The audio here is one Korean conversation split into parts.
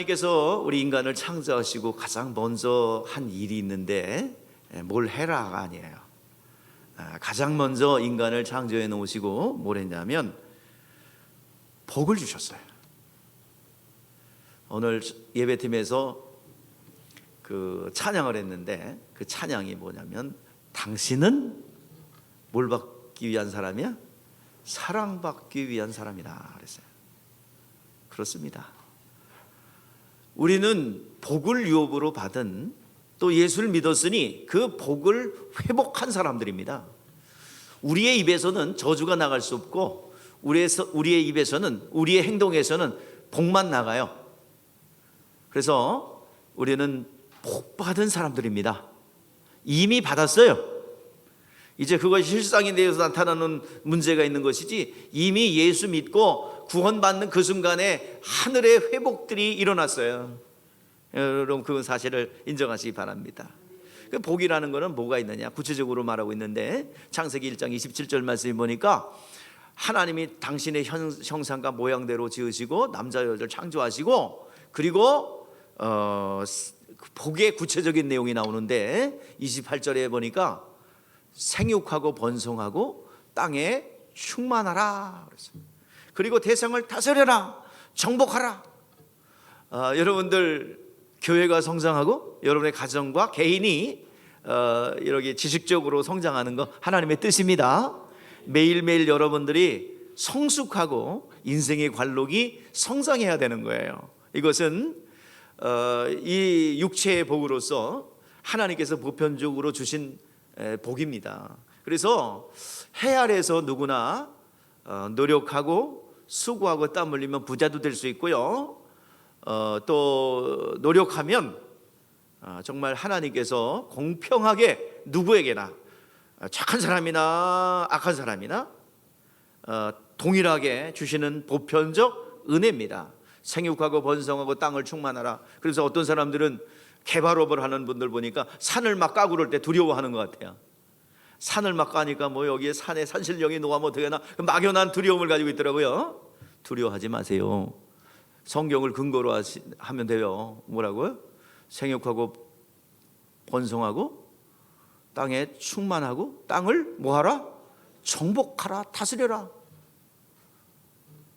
하나님께서 우리 인간을 창조하시고 가장 먼저 한 일이 있는데 뭘 해라가 아니에요. 가장 먼저 인간을 창조해 놓으시고 뭘 했냐면 복을 주셨어요. 오늘 예배팀에서 그 찬양을 했는데 그 찬양이 뭐냐면 당신은 뭘 받기 위한 사람이야? 사랑받기 위한 사람이다 그랬어요. 그렇습니다. 우리는 복을 유업으로 받은, 또 예수를 믿었으니 그 복을 회복한 사람들입니다. 우리의 입에서는 저주가 나갈 수 없고 우리의 입에서는, 우리의 행동에서는 복만 나가요. 그래서 우리는 복 받은 사람들입니다. 이미 받았어요. 이제 그것이 실상에 대해서 나타나는 문제가 있는 것이지, 이미 예수 믿고 구원받는 그 순간에 하늘의 회복들이 일어났어요. 여러분 그 사실을 인정하시기 바랍니다. 그 복이라는 것은 뭐가 있느냐, 구체적으로 말하고 있는데 창세기 1장 27절 말씀을 보니까 하나님이 당신의 형상과 모양대로 지으시고 남자 여자를 창조하시고, 그리고 복의 구체적인 내용이 나오는데 28절에 보니까 생육하고 번성하고 땅에 충만하라 그랬어요. 그리고 대상을 다스려라, 정복하라. 여러분들 교회가 성장하고 여러분의 가정과 개인이 이렇게 지식적으로 성장하는 거 하나님의 뜻입니다. 매일매일 여러분들이 성숙하고 인생의 관록이 성장해야 되는 거예요. 이것은 이 육체의 복으로서 하나님께서 보편적으로 주신 복입니다. 그래서 해 아래에서 누구나 노력하고 수고하고 땀 흘리면 부자도 될 수 있고요, 또 노력하면 정말 하나님께서 공평하게 누구에게나 착한 사람이나 악한 사람이나 동일하게 주시는 보편적 은혜입니다. 생육하고 번성하고 땅을 충만하라. 그래서 어떤 사람들은 개발업을 하는 분들 보니까 산을 막 까고 그럴 때 두려워하는 것 같아요. 산을 막 까니까 뭐 여기에 산에 산신령이 놓아면 어떻게 하나, 막연한 두려움을 가지고 있더라고요. 두려워하지 마세요. 성경을 근거로 하면 돼요. 뭐라고요? 생육하고 번성하고 땅에 충만하고 땅을 뭐하라? 정복하라, 다스려라.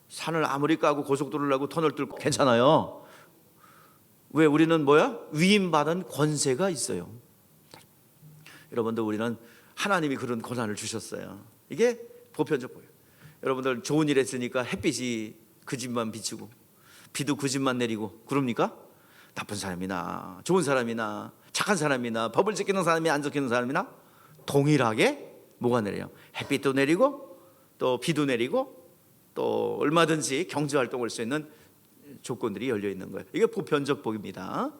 산을 아무리 까고 고속도로를 하고 터널 뚫고 괜찮아요. 왜? 우리는 뭐야? 위임받은 권세가 있어요. 여러분들, 우리는 하나님이 그런 권한을 주셨어요. 이게 보편적 거예요. 여러분들 좋은 일 했으니까 햇빛이 그 집만 비추고 비도 그 집만 내리고 그럽니까? 나쁜 사람이나 좋은 사람이나 착한 사람이나 법을 지키는 사람이 안 지키는 사람이나 동일하게 뭐가 내려요? 햇빛도 내리고 또 비도 내리고 또 얼마든지 경제활동할 수 있는 조건들이 열려 있는 거예요. 이게 보편적 복입니다.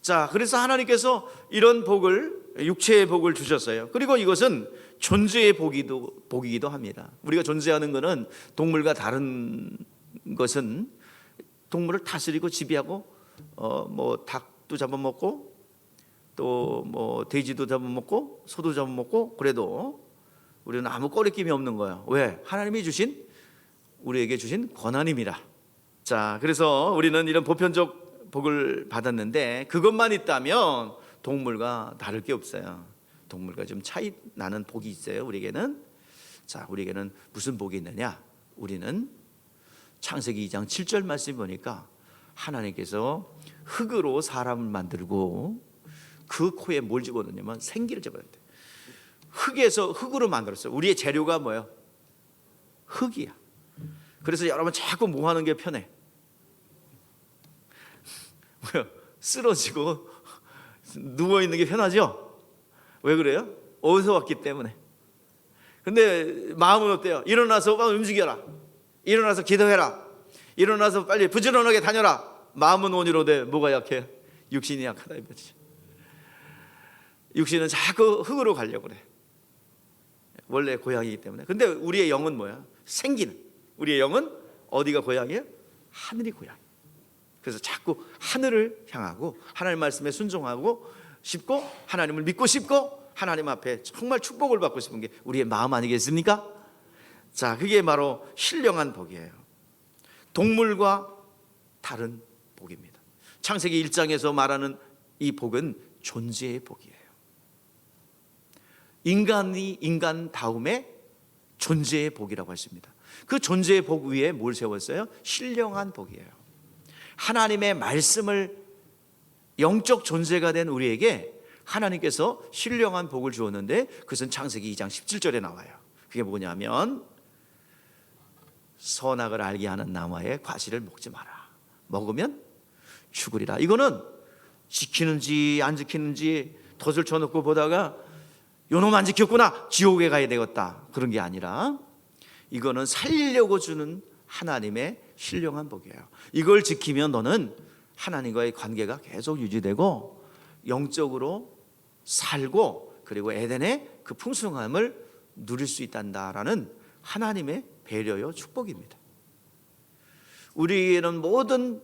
자, 그래서 하나님께서 이런 복을, 육체의 복을 주셨어요. 그리고 이것은 존재의 복이기도 합니다. 우리가 존재하는 것은 동물과 다른 것은 동물을 다스리고 지배하고 뭐 닭도 잡아먹고 또 뭐 돼지도 잡아먹고 소도 잡아먹고, 그래도 우리는 아무 꺼리낌이 없는 거예요. 왜? 하나님이 주신, 우리에게 주신 권한입니다. 자, 그래서 우리는 이런 보편적 복을 받았는데 그것만 있다면 동물과 다를 게 없어요. 동물과 좀 차이 나는 복이 있어요, 우리에게는. 자, 우리에게는 무슨 복이 있느냐? 우리는 창세기 2장 7절 말씀 보니까 하나님께서 흙으로 사람을 만들고 그 코에 뭘 집어넣냐면 생기를 집어넣는데, 흙에서 흙으로 만들었어요. 우리의 재료가 뭐예요? 흙이야. 그래서 여러분 자꾸 뭐 하는 게 편해? 쓰러지고 누워있는 게 편하죠? 왜 그래요? 어디서 왔기 때문에. 근데 마음은 어때요? 일어나서 막 움직여라, 일어나서 기도해라, 일어나서 빨리 부지런하게 다녀라. 마음은 온유로되 뭐가 약해? 육신이 약하다 이거지. 육신은 자꾸 흙으로 가려고 그래, 원래 고향이기 때문에. 근데 우리의 영은 뭐야? 생기는, 우리의 영은 어디가 고향이에요? 하늘이 고향. 그래서 자꾸 하늘을 향하고 하나님 말씀에 순종하고 싶고 하나님을 믿고 싶고 하나님 앞에 정말 축복을 받고 싶은 게 우리의 마음 아니겠습니까? 자, 그게 바로 신령한 복이에요. 동물과 다른 복입니다. 창세기 1장에서 말하는 이 복은 존재의 복이에요. 인간이 인간 다음에 존재의 복이라고 했습니다. 그 존재의 복 위에 뭘 세웠어요? 신령한 복이에요. 하나님의 말씀을 영적 존재가 된 우리에게 하나님께서 신령한 복을 주었는데 그것은 창세기 2장 17절에 나와요. 그게 뭐냐면 선악을 알게 하는 나무의 과실을 먹지 마라. 먹으면 죽으리라. 이거는 지키는지 안 지키는지 덫을 쳐놓고 보다가 요놈 안 지켰구나, 지옥에 가야 되겠다, 그런 게 아니라 이거는 살리려고 주는 하나님의 신령한 복이에요. 이걸 지키면 너는 하나님과의 관계가 계속 유지되고 영적으로 살고 그리고 에덴의 그 풍성함을 누릴 수 있단다라는 하나님의 배려요 축복입니다. 우리는 모든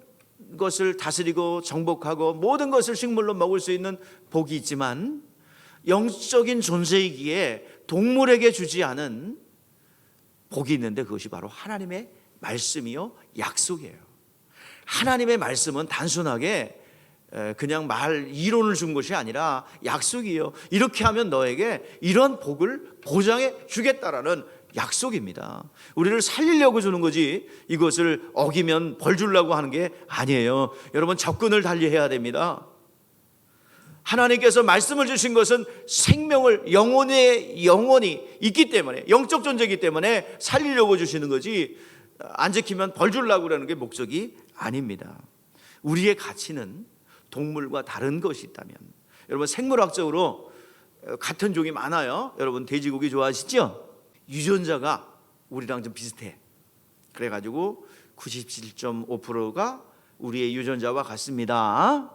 것을 다스리고 정복하고 모든 것을 식물로 먹을 수 있는 복이 있지만 영적인 존재이기에 동물에게 주지 않은 복이 있는데 그것이 바로 하나님의 말씀이요 약속이에요. 하나님의 말씀은 단순하게 그냥 말 이론을 준 것이 아니라 약속이에요. 이렇게 하면 너에게 이런 복을 보장해 주겠다라는 약속입니다. 우리를 살리려고 주는 거지 이것을 어기면 벌 주려고 하는 게 아니에요. 여러분 접근을 달리해야 됩니다. 하나님께서 말씀을 주신 것은 생명을 영원히 있기 때문에 영적 존재이기 때문에 살리려고 주시는 거지 안 지키면 벌 주려고 그러는 게 목적이 아닙니다. 우리의 가치는 동물과 다른 것이 있다면, 여러분 생물학적으로 같은 종이 많아요. 여러분 돼지고기 좋아하시죠? 유전자가 우리랑 좀 비슷해. 그래가지고 97.5%가 우리의 유전자와 같습니다.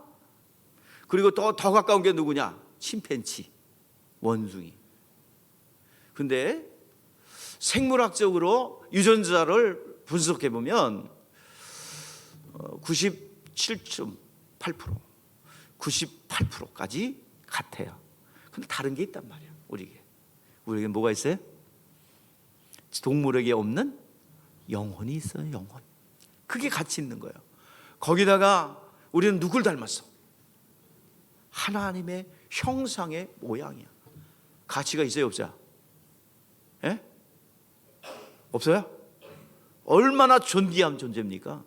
그리고 더 가까운 게 누구냐? 침팬치, 원숭이. 근데 생물학적으로 유전자를 분석해 보면 97.8%, 98%까지 같아요. 근데 다른 게 있단 말이야. 우리에게 뭐가 있어요? 동물에게 없는 영혼이 있어요. 영혼. 그게 같이 있는 거예요. 거기다가 우리는 누굴 닮았어? 하나님의 형상의 모양이야. 가치가 있어요, 없어요? 예? 없어요? 얼마나 존귀한 존재입니까?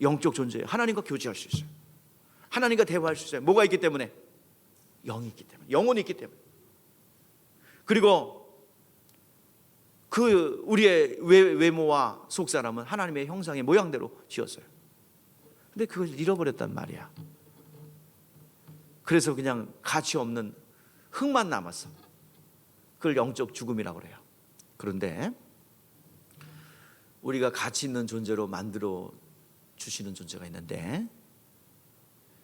영적 존재예요. 하나님과 교제할 수 있어요. 하나님과 대화할 수 있어요. 뭐가 있기 때문에? 영이 있기 때문에, 영혼이 있기 때문에. 그리고 그 우리의 외모와 속사람은 하나님의 형상의 모양대로 지었어요. 근데 그걸 잃어버렸단 말이야. 그래서 그냥 가치 없는 흙만 남았어. 그걸 영적 죽음이라고 그래요. 그런데 우리가 가치 있는 존재로 만들어 주시는 존재가 있는데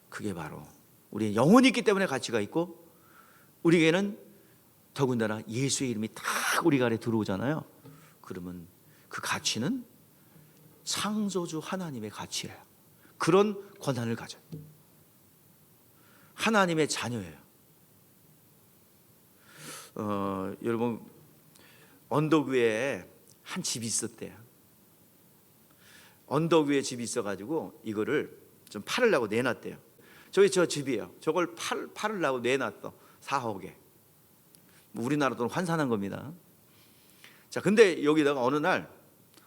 그게 바로 우리의 영혼이 있기 때문에 가치가 있고 우리에게는 더군다나 예수의 이름이 딱 우리 안에 들어오잖아요. 그러면 그 가치는 창조주 하나님의 가치예요. 그런 권한을 가져요. 하나님의 자녀예요. 여러분 언덕 위에 한 집이 있었대요. 언덕 위에 집이 있어가지고 이거를 좀 팔으려고 내놨대요. 저 집이에요. 저걸 팔으려고 내놨어. 4억에. 우리나라 돈 환산한 겁니다. 자, 근데 여기다가 어느 날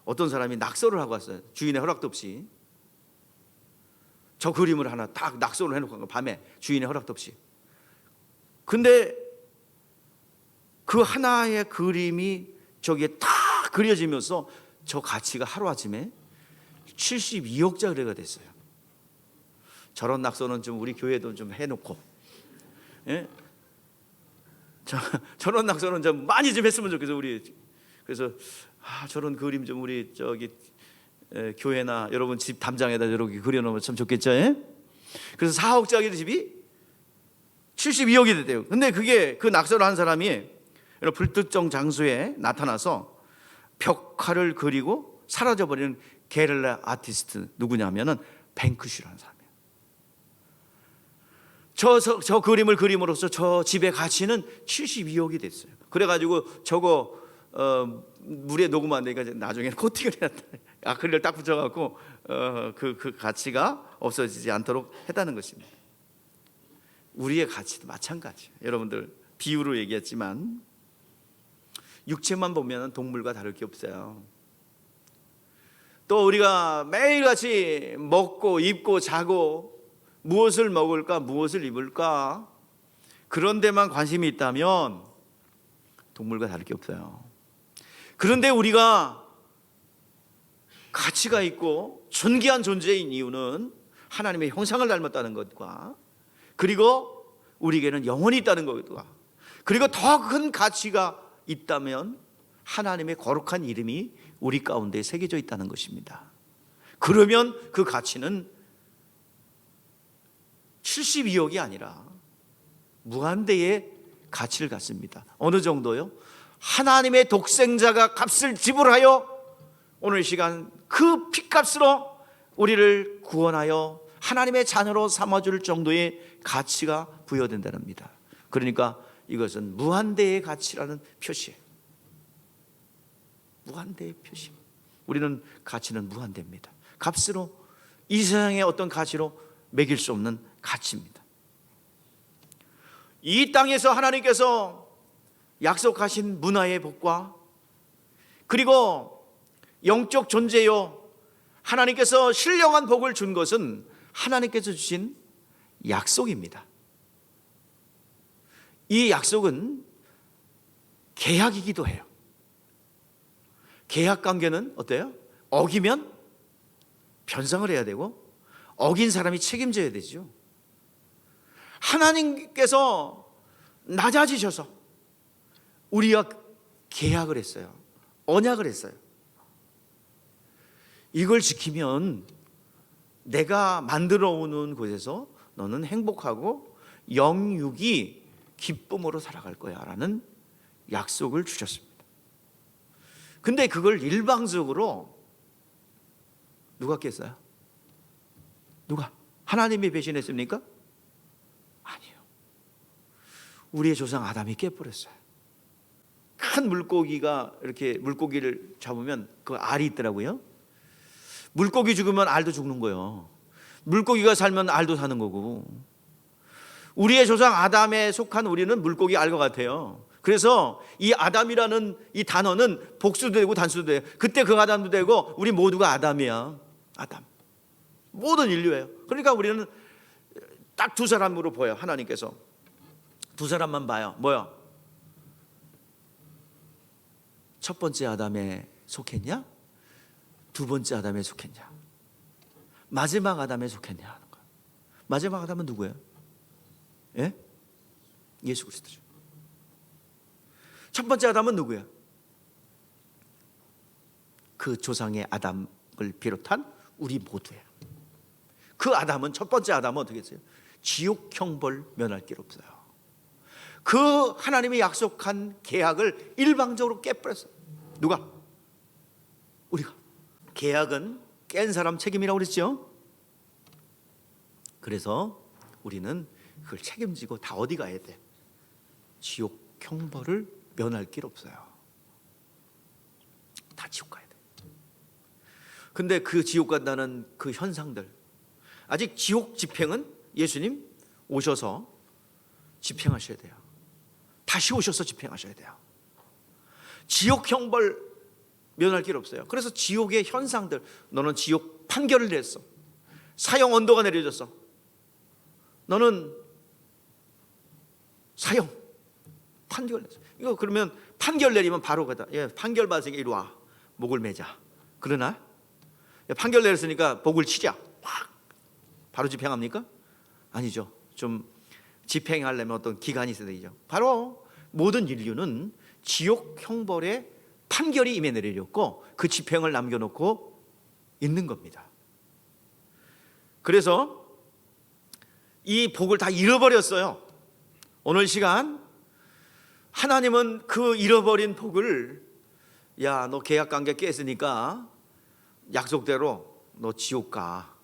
어떤 사람이 낙서를 하고 왔어요. 주인의 허락도 없이. 저 그림을 하나 딱 낙서를 해놓고 간 거예요. 밤에 주인의 허락도 없이. 근데 그 하나의 그림이 저기에 딱 그려지면서 저 가치가 하루아침에 72억짜리가 됐어요. 저런 낙서는 좀 우리 교회도 좀 해놓고, 예? 저런 낙서는 좀 많이 좀 했으면 좋겠어요. 우리 그래서 저런 그림 좀 우리 교회나 여러분 집 담장에다 이렇게 그려놓으면 참 좋겠죠. 예? 그래서 4억짜리 집이 72억이 됐대요. 근데 그게 그 낙서를 한 사람이 불특정 장소에 나타나서 벽화를 그리고 사라져버리는 게릴라 아티스트 누구냐면은 뱅크시라는 사람이에요. 저 그림을 그림으로써 저 집의 가치는 72억이 됐어요. 그래가지고 저거 물에 녹으면 안 되니까 나중에는 코팅을 해놨다. 아크릴을 딱 붙여갖고 그 가치가 없어지지 않도록 했다는 것입니다. 우리의 가치도 마찬가지예요. 여러분들 비유로 얘기했지만 육체만 보면 동물과 다를 게 없어요. 또 우리가 매일같이 먹고 입고 자고 무엇을 먹을까 무엇을 입을까 그런 데만 관심이 있다면 동물과 다를 게 없어요. 그런데 우리가 가치가 있고 존귀한 존재인 이유는 하나님의 형상을 닮았다는 것과 그리고 우리에게는 영혼이 있다는 것과 그리고 더 큰 가치가 있다면 하나님의 거룩한 이름이 우리 가운데 새겨져 있다는 것입니다. 그러면 그 가치는 72억이 아니라 무한대의 가치를 갖습니다. 어느 정도요? 하나님의 독생자가 값을 지불하여 오늘 시간 그 핏값으로 우리를 구원하여 하나님의 자녀로 삼아줄 정도의 가치가 부여된다는 겁니다. 그러니까 이것은 무한대의 가치라는 표시예요. 무한대의 표시. 우리는 가치는 무한대입니다. 값으로 이 세상의 어떤 가치로 매길 수 없는 가치입니다. 이 땅에서 하나님께서 약속하신 문화의 복과 그리고 영적 존재요 하나님께서 신령한 복을 준 것은 하나님께서 주신 약속입니다. 이 약속은 계약이기도 해요. 계약 관계는 어때요? 어기면 변상을 해야 되고 어긴 사람이 책임져야 되죠. 하나님께서 낮아지셔서 우리와 계약을 했어요. 언약을 했어요. 이걸 지키면 내가 만들어 오는 곳에서 너는 행복하고 영육이 기쁨으로 살아갈 거야 라는 약속을 주셨습니다. 근데 그걸 일방적으로 누가 깼어요? 누가? 하나님이 배신했습니까? 아니에요. 우리의 조상 아담이 깨버렸어요. 큰 물고기가 이렇게 물고기를 잡으면 그 알이 있더라고요. 물고기 죽으면 알도 죽는 거예요. 물고기가 살면 알도 사는 거고. 우리의 조상 아담에 속한 우리는 물고기 알과 같아요. 그래서 이 아담이라는 이 단어는 복수도 되고 단수도 돼요. 그때 그 아담도 되고 우리 모두가 아담이야. 아담. 모든 인류예요. 그러니까 우리는 딱 두 사람으로 보여요. 하나님께서 두 사람만 봐요. 뭐야? 첫 번째 아담에 속했냐? 두 번째 아담에 속했냐? 마지막 아담에 속했냐 하는 거예요. 마지막 아담은 누구예요? 예? 예수 그리스도죠. 첫 번째 아담은 누구예요? 그 조상의 아담을 비롯한 우리 모두예요. 그 아담은 첫 번째 아담은 어떻게 했어요? 지옥 형벌 면할 길 없어요. 그 하나님이 약속한 계약을 일방적으로 깨버렸어요. 누가? 우리가. 계약은 깬 사람 책임이라고 그랬죠. 그래서 우리는 그걸 책임지고 다 어디 가야 돼? 지옥 형벌을 면할 길 없어요. 다 지옥 가야 돼. 근데 그 지옥 간다는 그 현상들, 아직 지옥 집행은 예수님 오셔서 집행하셔야 돼요. 다시 오셔서 집행하셔야 돼요. 지옥 형벌 면할 길 없어요. 그래서 지옥의 현상들, 너는 지옥 판결을 냈어. 사형 언도가 내려졌어. 너는 사형 판결 냈어. 이거 그러면 판결 내리면 바로 가다. 예, 판결 받으니까 이리 와. 목을 매자. 그러나 판결 내렸으니까 복을 치자. 확 바로 집행합니까? 아니죠. 좀 집행하려면 어떤 기간이 있어야 되죠. 바로 모든 인류는 지옥 형벌의 판결이 임해 내려졌고 그 집행을 남겨놓고 있는 겁니다. 그래서 이 복을 다 잃어버렸어요. 오늘 시간 하나님은 그 잃어버린 복을, 야, 너 계약관계 깼으니까 약속대로 너 지옥 가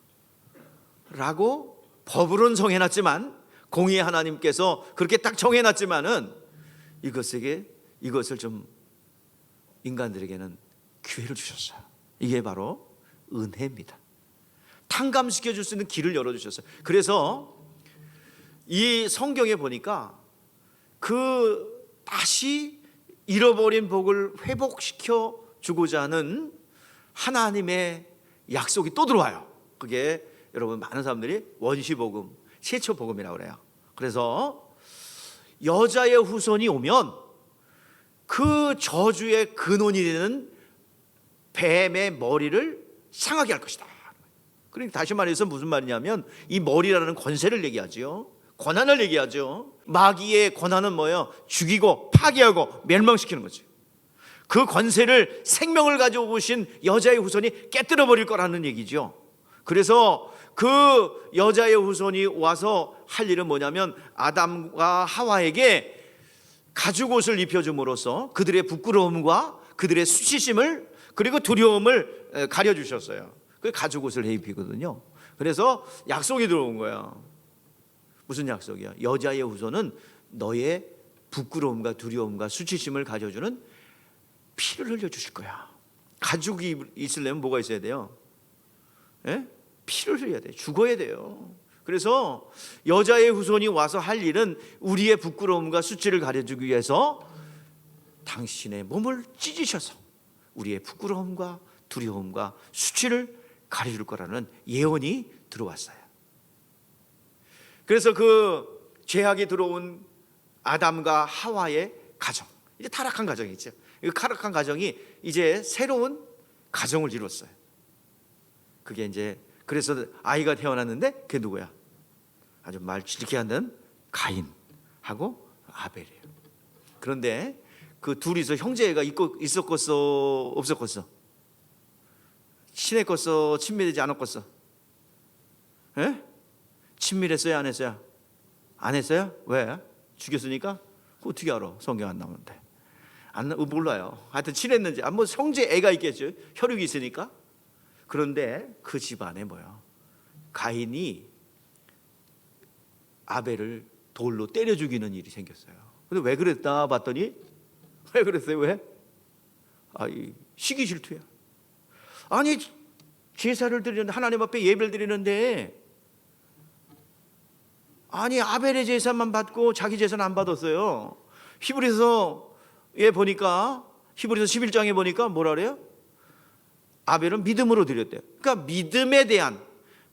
라고 법으로는 정해놨지만, 공의의 하나님께서 그렇게 딱 정해놨지만은 이것을 좀 인간들에게는 기회를 주셨어요. 이게 바로 은혜입니다. 탕감시켜 줄 수 있는 길을 열어주셨어요. 그래서 이 성경에 보니까 그 다시 잃어버린 복을 회복시켜 주고자 하는 하나님의 약속이 또 들어와요. 그게 여러분 많은 사람들이 원시복음, 세초복음이라고 그래요. 그래서 여자의 후손이 오면 그 저주의 근원이 되는 뱀의 머리를 상하게 할 것이다. 그러니까 다시 말해서 무슨 말이냐면 이 머리라는 권세를 얘기하죠. 권한을 얘기하죠. 마귀의 권한은 뭐예요? 죽이고 파괴하고 멸망시키는 거죠. 그 권세를 생명을 가지고 오신 여자의 후손이 깨뜨려 버릴 거라는 얘기죠. 그래서 그 여자의 후손이 와서 할 일은 뭐냐면 아담과 하와에게 가죽옷을 입혀줌으로써 그들의 부끄러움과 그들의 수치심을 그리고 두려움을 가려주셨어요. 그 가죽옷을 입히거든요. 그래서 약속이 들어온 거예요. 무슨 약속이야? 여자의 후손은 너의 부끄러움과 두려움과 수치심을 가져주는 피를 흘려주실 거야. 가죽이 있으려면 뭐가 있어야 돼요? 예? 피를 흘려야 돼요. 죽어야 돼요. 그래서 여자의 후손이 와서 할 일은 우리의 부끄러움과 수치를 가려주기 위해서 당신의 몸을 찢으셔서 우리의 부끄러움과 두려움과 수치를 가려줄 거라는 예언이 들어왔어요. 그래서 그 죄악이 들어온 아담과 하와의 가정, 이제 타락한 가정이죠. 이 타락한 가정이 이제 새로운 가정을 이뤘어요. 그게 이제 그래서 아이가 태어났는데 그게 누구야? 아주 말 길게 하는 가인하고 아벨이에요. 그런데 그 둘이서 형제가 있었겠어 없었겠어? 친했겠어 친밀하지 않았겠어? 예? 친밀했어요 안 했어요? 안 했어요? 왜? 죽였으니까? 어떻게 알아? 성경 안 나오는데. 몰라요. 하여튼 친했는지. 뭐 형제 애가 있겠죠. 혈육이 있으니까. 그런데 그 집안에 뭐야? 가인이 아벨을 돌로 때려 죽이는 일이 생겼어요. 근데 왜 그랬다 봤더니 왜 그랬어요? 왜? 시기 질투야. 아니 제사를 드리는데 하나님 앞에 예배를 드리는데 아니 아벨의 제사만 받고 자기 제사는 안 받았어요. 히브리서에 보니까 히브리서 11장에 보니까 뭐라 그래요? 아벨은 믿음으로 드렸대요. 그러니까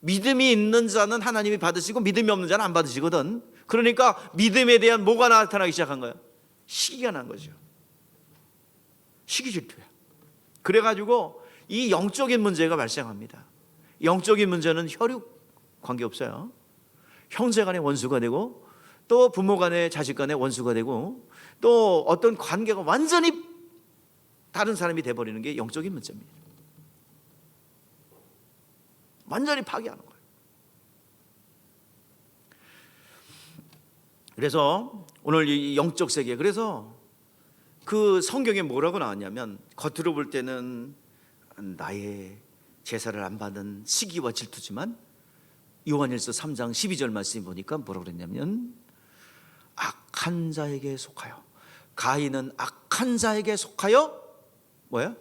믿음이 있는 자는 하나님이 받으시고 믿음이 없는 자는 안 받으시거든. 그러니까 믿음에 대한 뭐가 나타나기 시작한 거예요? 시기가 난 거죠. 시기 질투야. 그래가지고 이 영적인 문제가 발생합니다. 영적인 문제는 혈육 관계없어요. 형제 간의 원수가 되고 또 부모 간의 자식 간의 원수가 되고 또 어떤 관계가 완전히 다른 사람이 돼버리는 게 영적인 문제입니다. 완전히 파괴하는 거예요. 그래서 오늘 이 영적 세계, 그래서 그 성경에 뭐라고 나왔냐면 겉으로 볼 때는 나의 제사를 안 받은 시기와 질투지만 요한일서 3장 12절 말씀 보니까 뭐라고 그랬냐면 악한 자에게 속하여, 가인은 악한 자에게 속하여 뭐야?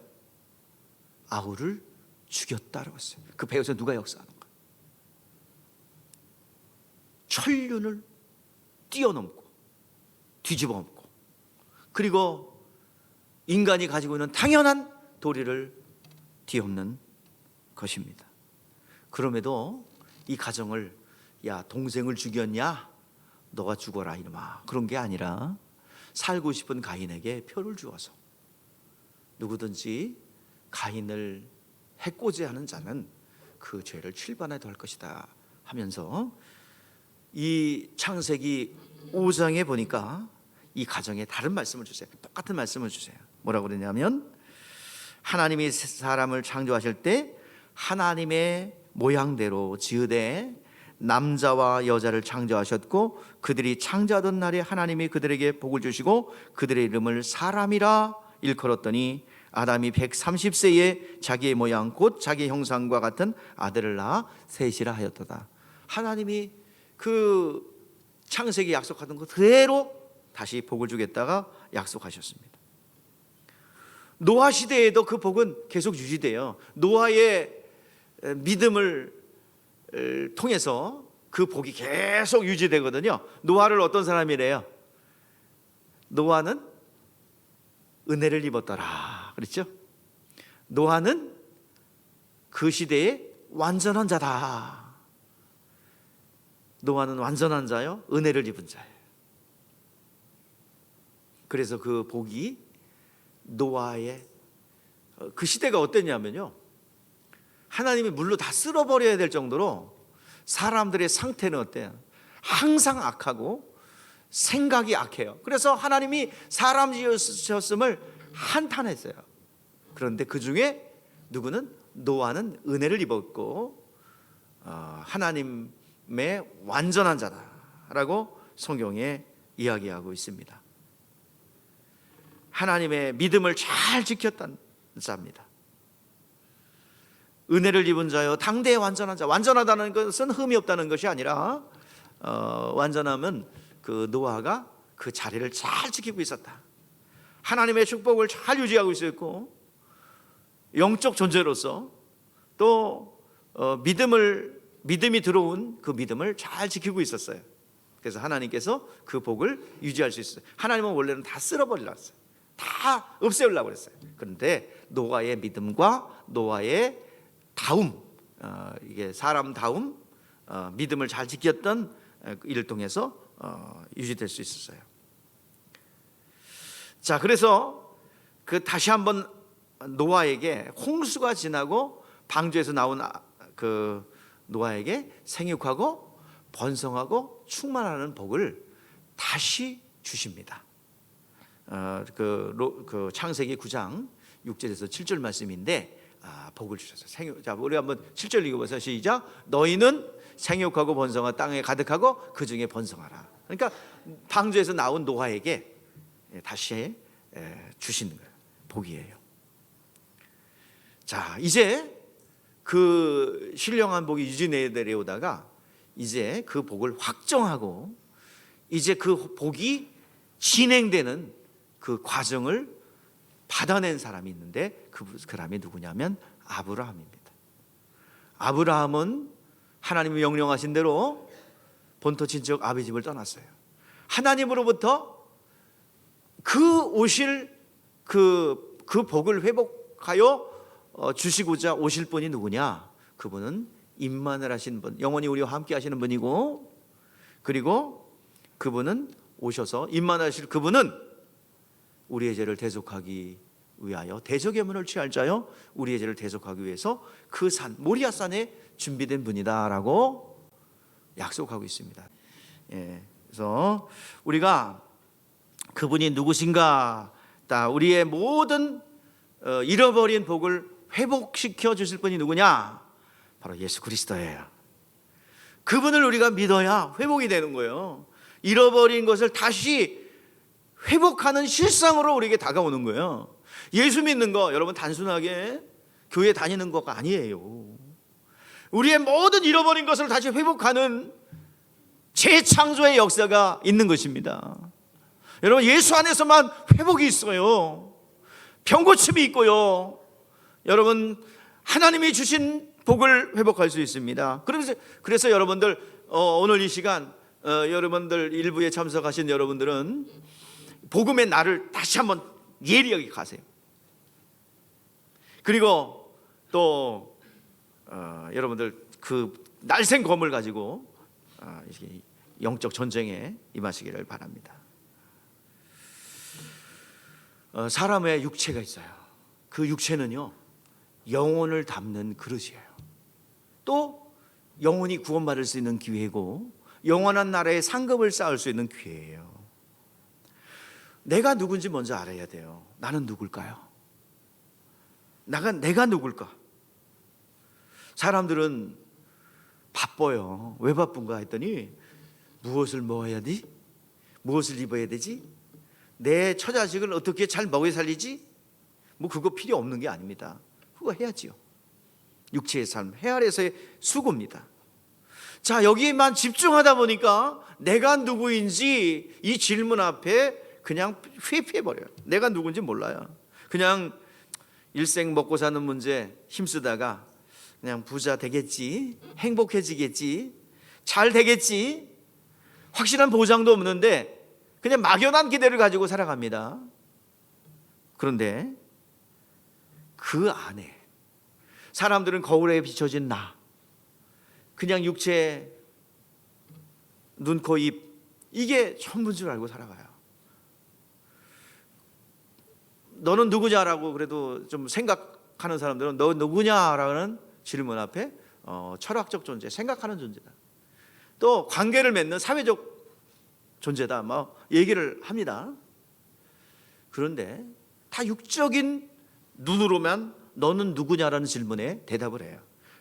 아우를 죽였다라고 했어요. 그 배에서 누가 역사하는 거야? 천륜을 뛰어넘고 뒤집어 엎고 그리고 인간이 가지고 있는 당연한 도리를 뒤엎는 것입니다. 그럼에도 이 가정을 야 동생을 죽였냐? 너가 죽어라 이놈아, 그런 게 아니라 살고 싶은 가인에게 표를 주어서 누구든지 가인을 해코지 하는 자는 그 죄를 칠반해도 할 것이다 하면서 이 창세기 5장에 보니까 이 가정에 다른 말씀을 주세요. 똑같은 말씀을 주세요. 뭐라고 그러냐면 하나님이 사람을 창조하실 때 하나님의 모양대로 지으되 남자와 여자를 창조하셨고 그들이 창조하던 날에 하나님이 그들에게 복을 주시고 그들의 이름을 사람이라 일컬었더니 아담이 130세에 자기의 모양 곧 자기 형상과 같은 아들을 낳아 셋이라 하였도다. 하나님이 그 창세기 약속하던 것 그대로 다시 복을 주겠다가 약속하셨습니다. 노아 시대에도 그 복은 계속 유지돼요. 노아의 믿음을 통해서 그 복이 계속 유지되거든요. 노아를 어떤 사람이래요? 노아는 은혜를 입었더라 그랬죠. 노아는 그 시대에 완전한 자다. 노아는 완전한 자요, 은혜를 입은 자예요. 그래서 그 복이 노아의 그 시대가 어땠냐면요, 하나님이 물로 다 쓸어버려야 될 정도로 사람들의 상태는 어때요? 항상 악하고 생각이 악해요. 그래서 하나님이 사람 지으셨음을 한탄했어요. 그런데 그 중에 누구는? 노아는 은혜를 입었고 하나님의 완전한 자다라고 성경에 이야기하고 있습니다. 하나님의 믿음을 잘 지켰다는 자입니다. 은혜를 입은 자요, 당대의 완전한 자. 완전하다는 것은 흠이 없다는 것이 아니라 완전함은 그 노아가 그 자리를 잘 지키고 있었다. 하나님의 축복을 잘 유지하고 있었고, 영적 존재로서 또 믿음이 들어온 그 믿음을 잘 지키고 있었어요. 그래서 하나님께서 그 복을 유지할 수 있어요. 하나님은 원래는 다 쓸어버리려고 했어요. 다 없애려고 했어요. 그런데 노아의 믿음과 노아의 다움, 이게 사람다움, 믿음을 잘 지켰던 일을 통해서 유지될 수 있었어요. 자, 그래서 그 다시 한번 노아에게 홍수가 지나고 방주에서 나온 그 노아에게 생육하고 번성하고 충만하는 복을 다시 주십니다. 그 창세기 9장 6절에서 7절 말씀인데 복을 주셨어요. 자, 우리 한번 7절 읽어보세요. 시작. 너희는 생육하고 번성하 땅에 가득하고 그 중에 번성하라. 그러니까 방주에서 나온 노아에게 다시 주시는 거예요. 복이에요. 자, 이제 그 신령한 복이 유지되려다가 이제 그 복을 확정하고 이제 그 복이 진행되는 그 과정을 받아낸 사람이 있는데 그 사람이 누구냐면 아브라함입니다. 아브라함은 하나님이 명령하신 대로 본토 친척 아비 집을 떠났어요. 하나님으로부터 그 오실 그 복을 회복하여 주시고자 오실 분이 누구냐? 그분은 임만을 하신 분, 영원히 우리와 함께 하시는 분이고, 그리고 그분은 오셔서 임만하실 그분은 우리의 죄를 대속하기 위하여 대적의 문을 취할 자여 우리의 죄를 대속하기 위해서 그 산 모리아산에 준비된 분이다라고 약속하고 있습니다. 그래서 우리가 그분이 누구신가, 우리의 모든 잃어버린 복을 회복시켜 주실 분이 누구냐? 바로 예수 그리스도예요. 그분을 우리가 믿어야 회복이 되는 거예요. 잃어버린 것을 다시 회복하는 실상으로 우리에게 다가오는 거예요. 예수 믿는 거 여러분 단순하게 교회 다니는 거가 아니에요. 우리의 모든 잃어버린 것을 다시 회복하는 재창조의 역사가 있는 것입니다. 여러분, 예수 안에서만 회복이 있어요. 병고침이 있고요. 여러분, 하나님이 주신 복을 회복할 수 있습니다. 그래서 여러분들 오늘 이 시간 여러분들 일부에 참석하신 여러분들은 복음의 날을 다시 한번 예리하게 가세요. 그리고 또 여러분들 그 날생 검을 가지고 영적 전쟁에 임하시기를 바랍니다. 사람의 육체가 있어요. 그 육체는요, 영혼을 담는 그릇이에요. 또 영혼이 구원받을 수 있는 기회고 영원한 나라의 상급을 쌓을 수 있는 기회예요. 내가 누군지 먼저 알아야 돼요. 나는 누굴까요? 내가 누굴까? 사람들은 바빠요. 왜 바쁜가 했더니 무엇을 먹어야 되지? 무엇을 입어야 되지? 내 처자식을 어떻게 잘 먹여 살리지? 뭐 그거 필요 없는 게 아닙니다. 그거 해야지요. 육체의 삶, 해 아래서의 수고입니다. 자, 여기에만 집중하다 보니까 내가 누구인지 이 질문 앞에 그냥 회피해버려요. 내가 누군지 몰라요. 그냥 일생 먹고 사는 문제 힘쓰다가 그냥 부자 되겠지, 행복해지겠지, 잘 되겠지, 확실한 보장도 없는데 그냥 막연한 기대를 가지고 살아갑니다. 그런데 그 안에 사람들은 거울에 비춰진 나, 그냥 육체, 눈, 코, 입, 이게 전부인 줄 알고 살아가요. 너는 누구냐라고 그래도 좀 생각하는 사람들은 너 누구냐라는 질문 앞에 철학적 존재, 생각하는 존재다, 또 관계를 맺는 사회적 존재다, 뭐 얘기를 합니다. 그런데 다 육적인 눈으로만 너는 누구냐라는 질문에 대답을 해요.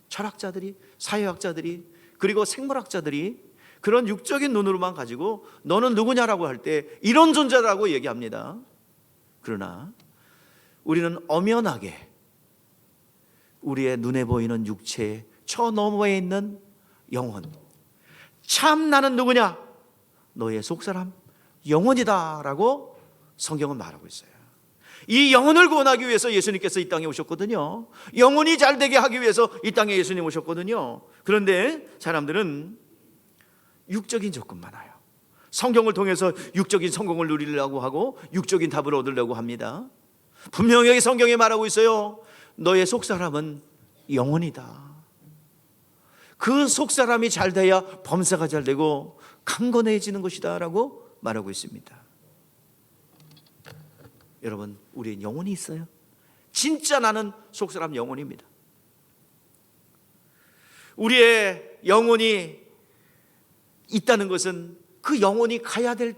철학자들이, 사회학자들이, 그리고 생물학자들이 그런 육적인 눈으로만 가지고 너는 누구냐라고 할 때 이런 존재라고 얘기합니다. 그러나 우리는 엄연하게 우리의 눈에 보이는 육체의 저 너머에 있는 영혼, 참 나는 누구냐? 너의 속사람 영혼이다라고 성경은 말하고 있어요. 이 영혼을 구원하기 위해서 예수님께서 이 땅에 오셨거든요. 영혼이 잘 되게 하기 위해서 이 땅에 예수님 오셨거든요. 그런데 사람들은 육적인 조건만 와요. 성경을 통해서 육적인 성공을 누리려고 하고 육적인 답을 얻으려고 합니다. 분명히 성경에 말하고 있어요. 너의 속사람은 영혼이다. 그 속사람이 잘 돼야 범사가 잘 되고 강건해지는 것이다 라고 말하고 있습니다. 여러분, 우리의 영혼이 있어요. 진짜 나는 속사람 영혼입니다. 우리의 영혼이 있다는 것은 그 영혼이 가야 될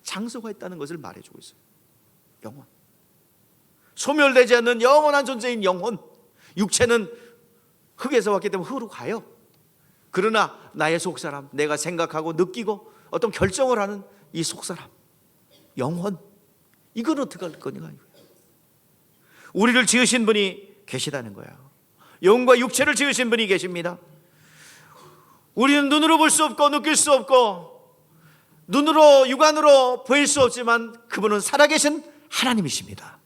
장소가 있다는 것을 말해주고 있어요. 영혼, 소멸되지 않는 영원한 존재인 영혼. 육체는 흙에서 왔기 때문에 흙으로 가요. 그러나 나의 속사람, 내가 생각하고 느끼고 어떤 결정을 하는 이 속사람, 영혼, 이건 어떻게 할 거냐. 우리를 지으신 분이 계시다는 거예요. 영과 육체를 지으신 분이 계십니다. 우리는 눈으로 볼 수 없고 느낄 수 없고 눈으로 육안으로 보일 수 없지만 그분은 살아계신 하나님이십니다.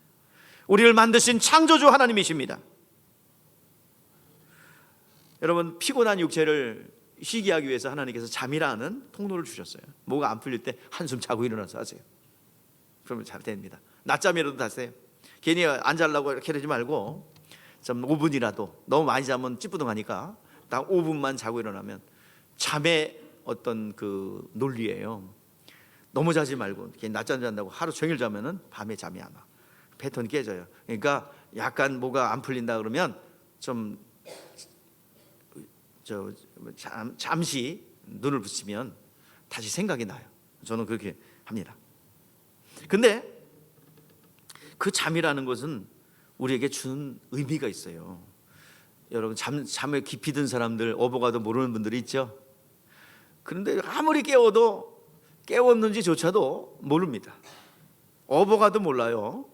우리를 만드신 창조주 하나님이십니다. 여러분, 피곤한 육체를 쉬게 하기 위해서 하나님께서 잠이라는 통로를 주셨어요. 뭐가 안 풀릴 때 한숨 자고 일어나서 하세요. 그러면 잘 됩니다. 낮잠이라도 하세요. 괜히 안 자려고 이렇게 하지 말고 좀 5분이라도, 너무 많이 자면 찌뿌둥하니까 딱 5분만 자고 일어나면 잠의 어떤 그 논리예요. 너무 자지 말고 낮잠 잔다고 하루 종일 자면은 밤에 잠이 안 와. 패턴이 깨져요. 그러니까 약간 뭐가 안 풀린다 그러면 좀 잠시 눈을 붙이면 다시 생각이 나요. 저는 그렇게 합니다. 근데 그 잠이라는 것은 우리에게 주는 의미가 있어요. 여러분, 잠에 깊이 든 사람들, 어버가도 모르는 분들이 있죠. 그런데 아무리 깨워도 깨웠는지조차도 모릅니다. 어버가도 몰라요.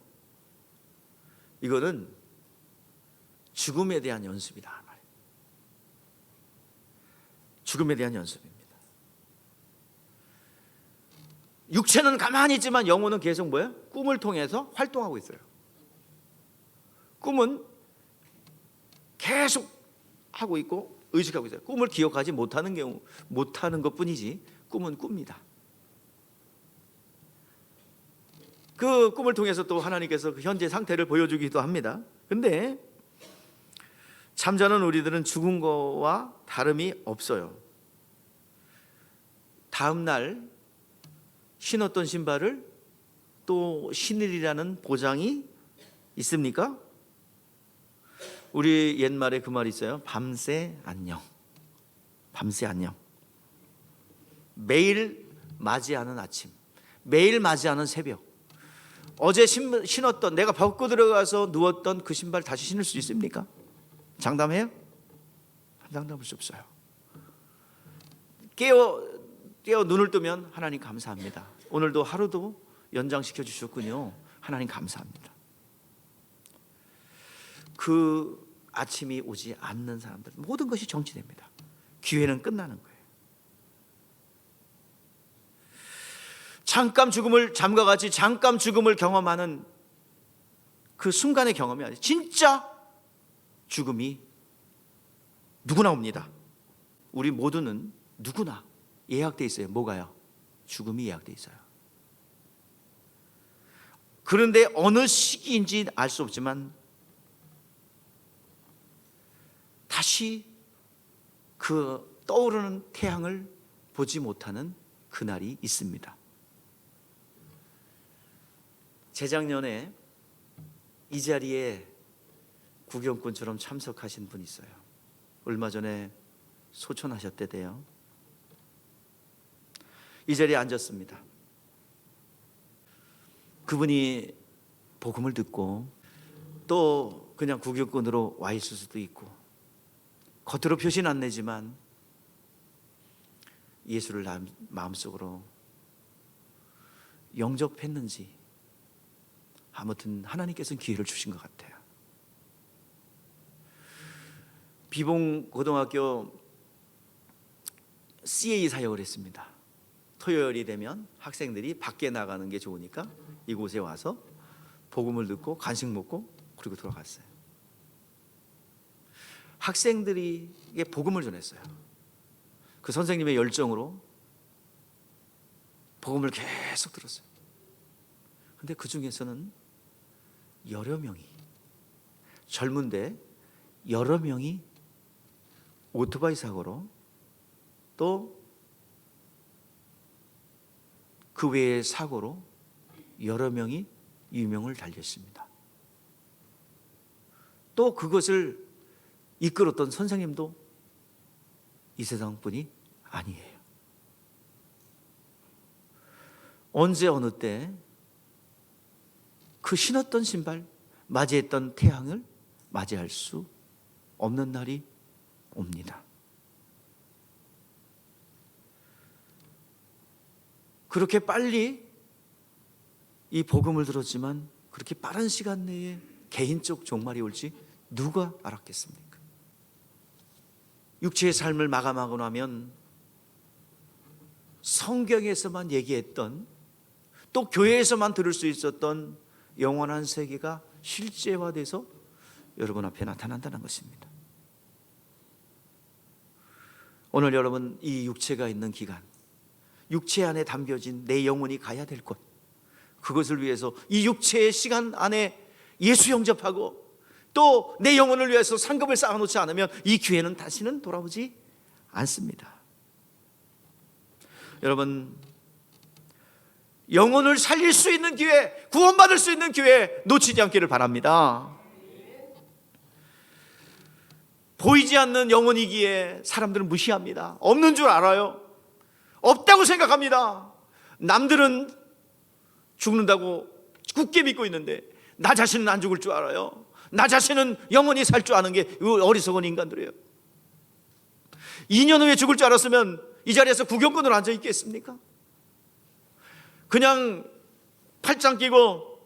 이거는 죽음에 대한 연습이다. 죽음에 대한 연습입니다. 육체는 가만히 있지만 영혼은 계속 뭐예요? 꿈을 통해서 활동하고 있어요. 꿈은 계속 하고 있고 의식하고 있어요. 꿈을 기억하지 못하는 것뿐이지 꿈은 꿉니다. 그 꿈을 통해서 또 하나님께서 그 현재 상태를 보여주기도 합니다. 근데 잠자는 우리들은 죽은 거와 다름이 없어요. 다음 날 신었던 신발을 또 신으리라는 보장이 있습니까? 우리 옛말에 그 말이 있어요. 밤새 안녕. 밤새 안녕. 매일 맞이하는 아침, 매일 맞이하는 새벽. 어제 신었던, 내가 벗고 들어가서 누웠던 그 신발 다시 신을 수 있습니까? 장담해요? 장담할 수 없어요. 깨어 눈을 뜨면 하나님 감사합니다. 오늘도 하루도 연장시켜 주셨군요. 하나님 감사합니다. 그 아침이 오지 않는 사람들, 모든 것이 정지됩니다. 기회는 끝나는 거예요. 잠깐 죽음을, 잠과 같이 잠깐 죽음을 경험하는 그 순간의 경험이 아니에요. 진짜 죽음이 누구나 옵니다. 우리 모두는 누구나 예약돼 있어요. 뭐가요? 죽음이 예약돼 있어요. 그런데 어느 시기인지 알 수 없지만 다시 그 떠오르는 태양을 보지 못하는 그날이 있습니다. 재작년에 이 자리에 구경꾼처럼 참석하신 분이 있어요. 얼마 전에 소천하셨대요. 이 자리에 앉았습니다. 그분이 복음을 듣고 또 그냥 구경꾼으로 와 있을 수도 있고 겉으로 표시는 안 내지만 예수를 마음속으로 영접했는지 아무튼 하나님께서는 기회를 주신 것 같아요. 비봉고등학교 CA 사역을 했습니다. 토요일이 되면 학생들이 밖에 나가는 게 좋으니까 이곳에 와서 복음을 듣고 간식 먹고 그리고 돌아갔어요. 학생들에게 복음을 전했어요. 그 선생님의 열정으로 복음을 계속 들었어요. 근데 그 중에서는 여러 명이, 젊은데 여러 명이 오토바이 사고로 또 그 외의 사고로 여러 명이 유명을 달렸습니다. 또 그것을 이끌었던 선생님도 이 세상 분이 아니에요. 언제 어느 때 그 신었던 신발, 맞이했던 태양을 맞이할 수 없는 날이 옵니다. 그렇게 빨리 이 복음을 들었지만 그렇게 빠른 시간 내에 개인적 종말이 올지 누가 알았겠습니까? 육체의 삶을 마감하고 나면 성경에서만 얘기했던 또 교회에서만 들을 수 있었던 영원한 세계가 실제화돼서 여러분 앞에 나타난다는 것입니다. 오늘 여러분 이 육체가 있는 기간, 육체 안에 담겨진 내 영혼이 가야 될 곳, 그것을 위해서 이 육체의 시간 안에 예수 영접하고 또 내 영혼을 위해서 상급을 쌓아놓지 않으면 이 기회는 다시는 돌아오지 않습니다. 여러분, 영혼을 살릴 수 있는 기회, 구원받을 수 있는 기회 놓치지 않기를 바랍니다. 보이지 않는 영혼이기에 사람들은 무시합니다. 없는 줄 알아요. 없다고 생각합니다. 남들은 죽는다고 굳게 믿고 있는데 나 자신은 안 죽을 줄 알아요. 나 자신은 영원히 살 줄 아는 게 어리석은 인간들이에요. 2년 후에 죽을 줄 알았으면 이 자리에서 구경꾼으로 앉아 있겠습니까? 그냥 팔짱 끼고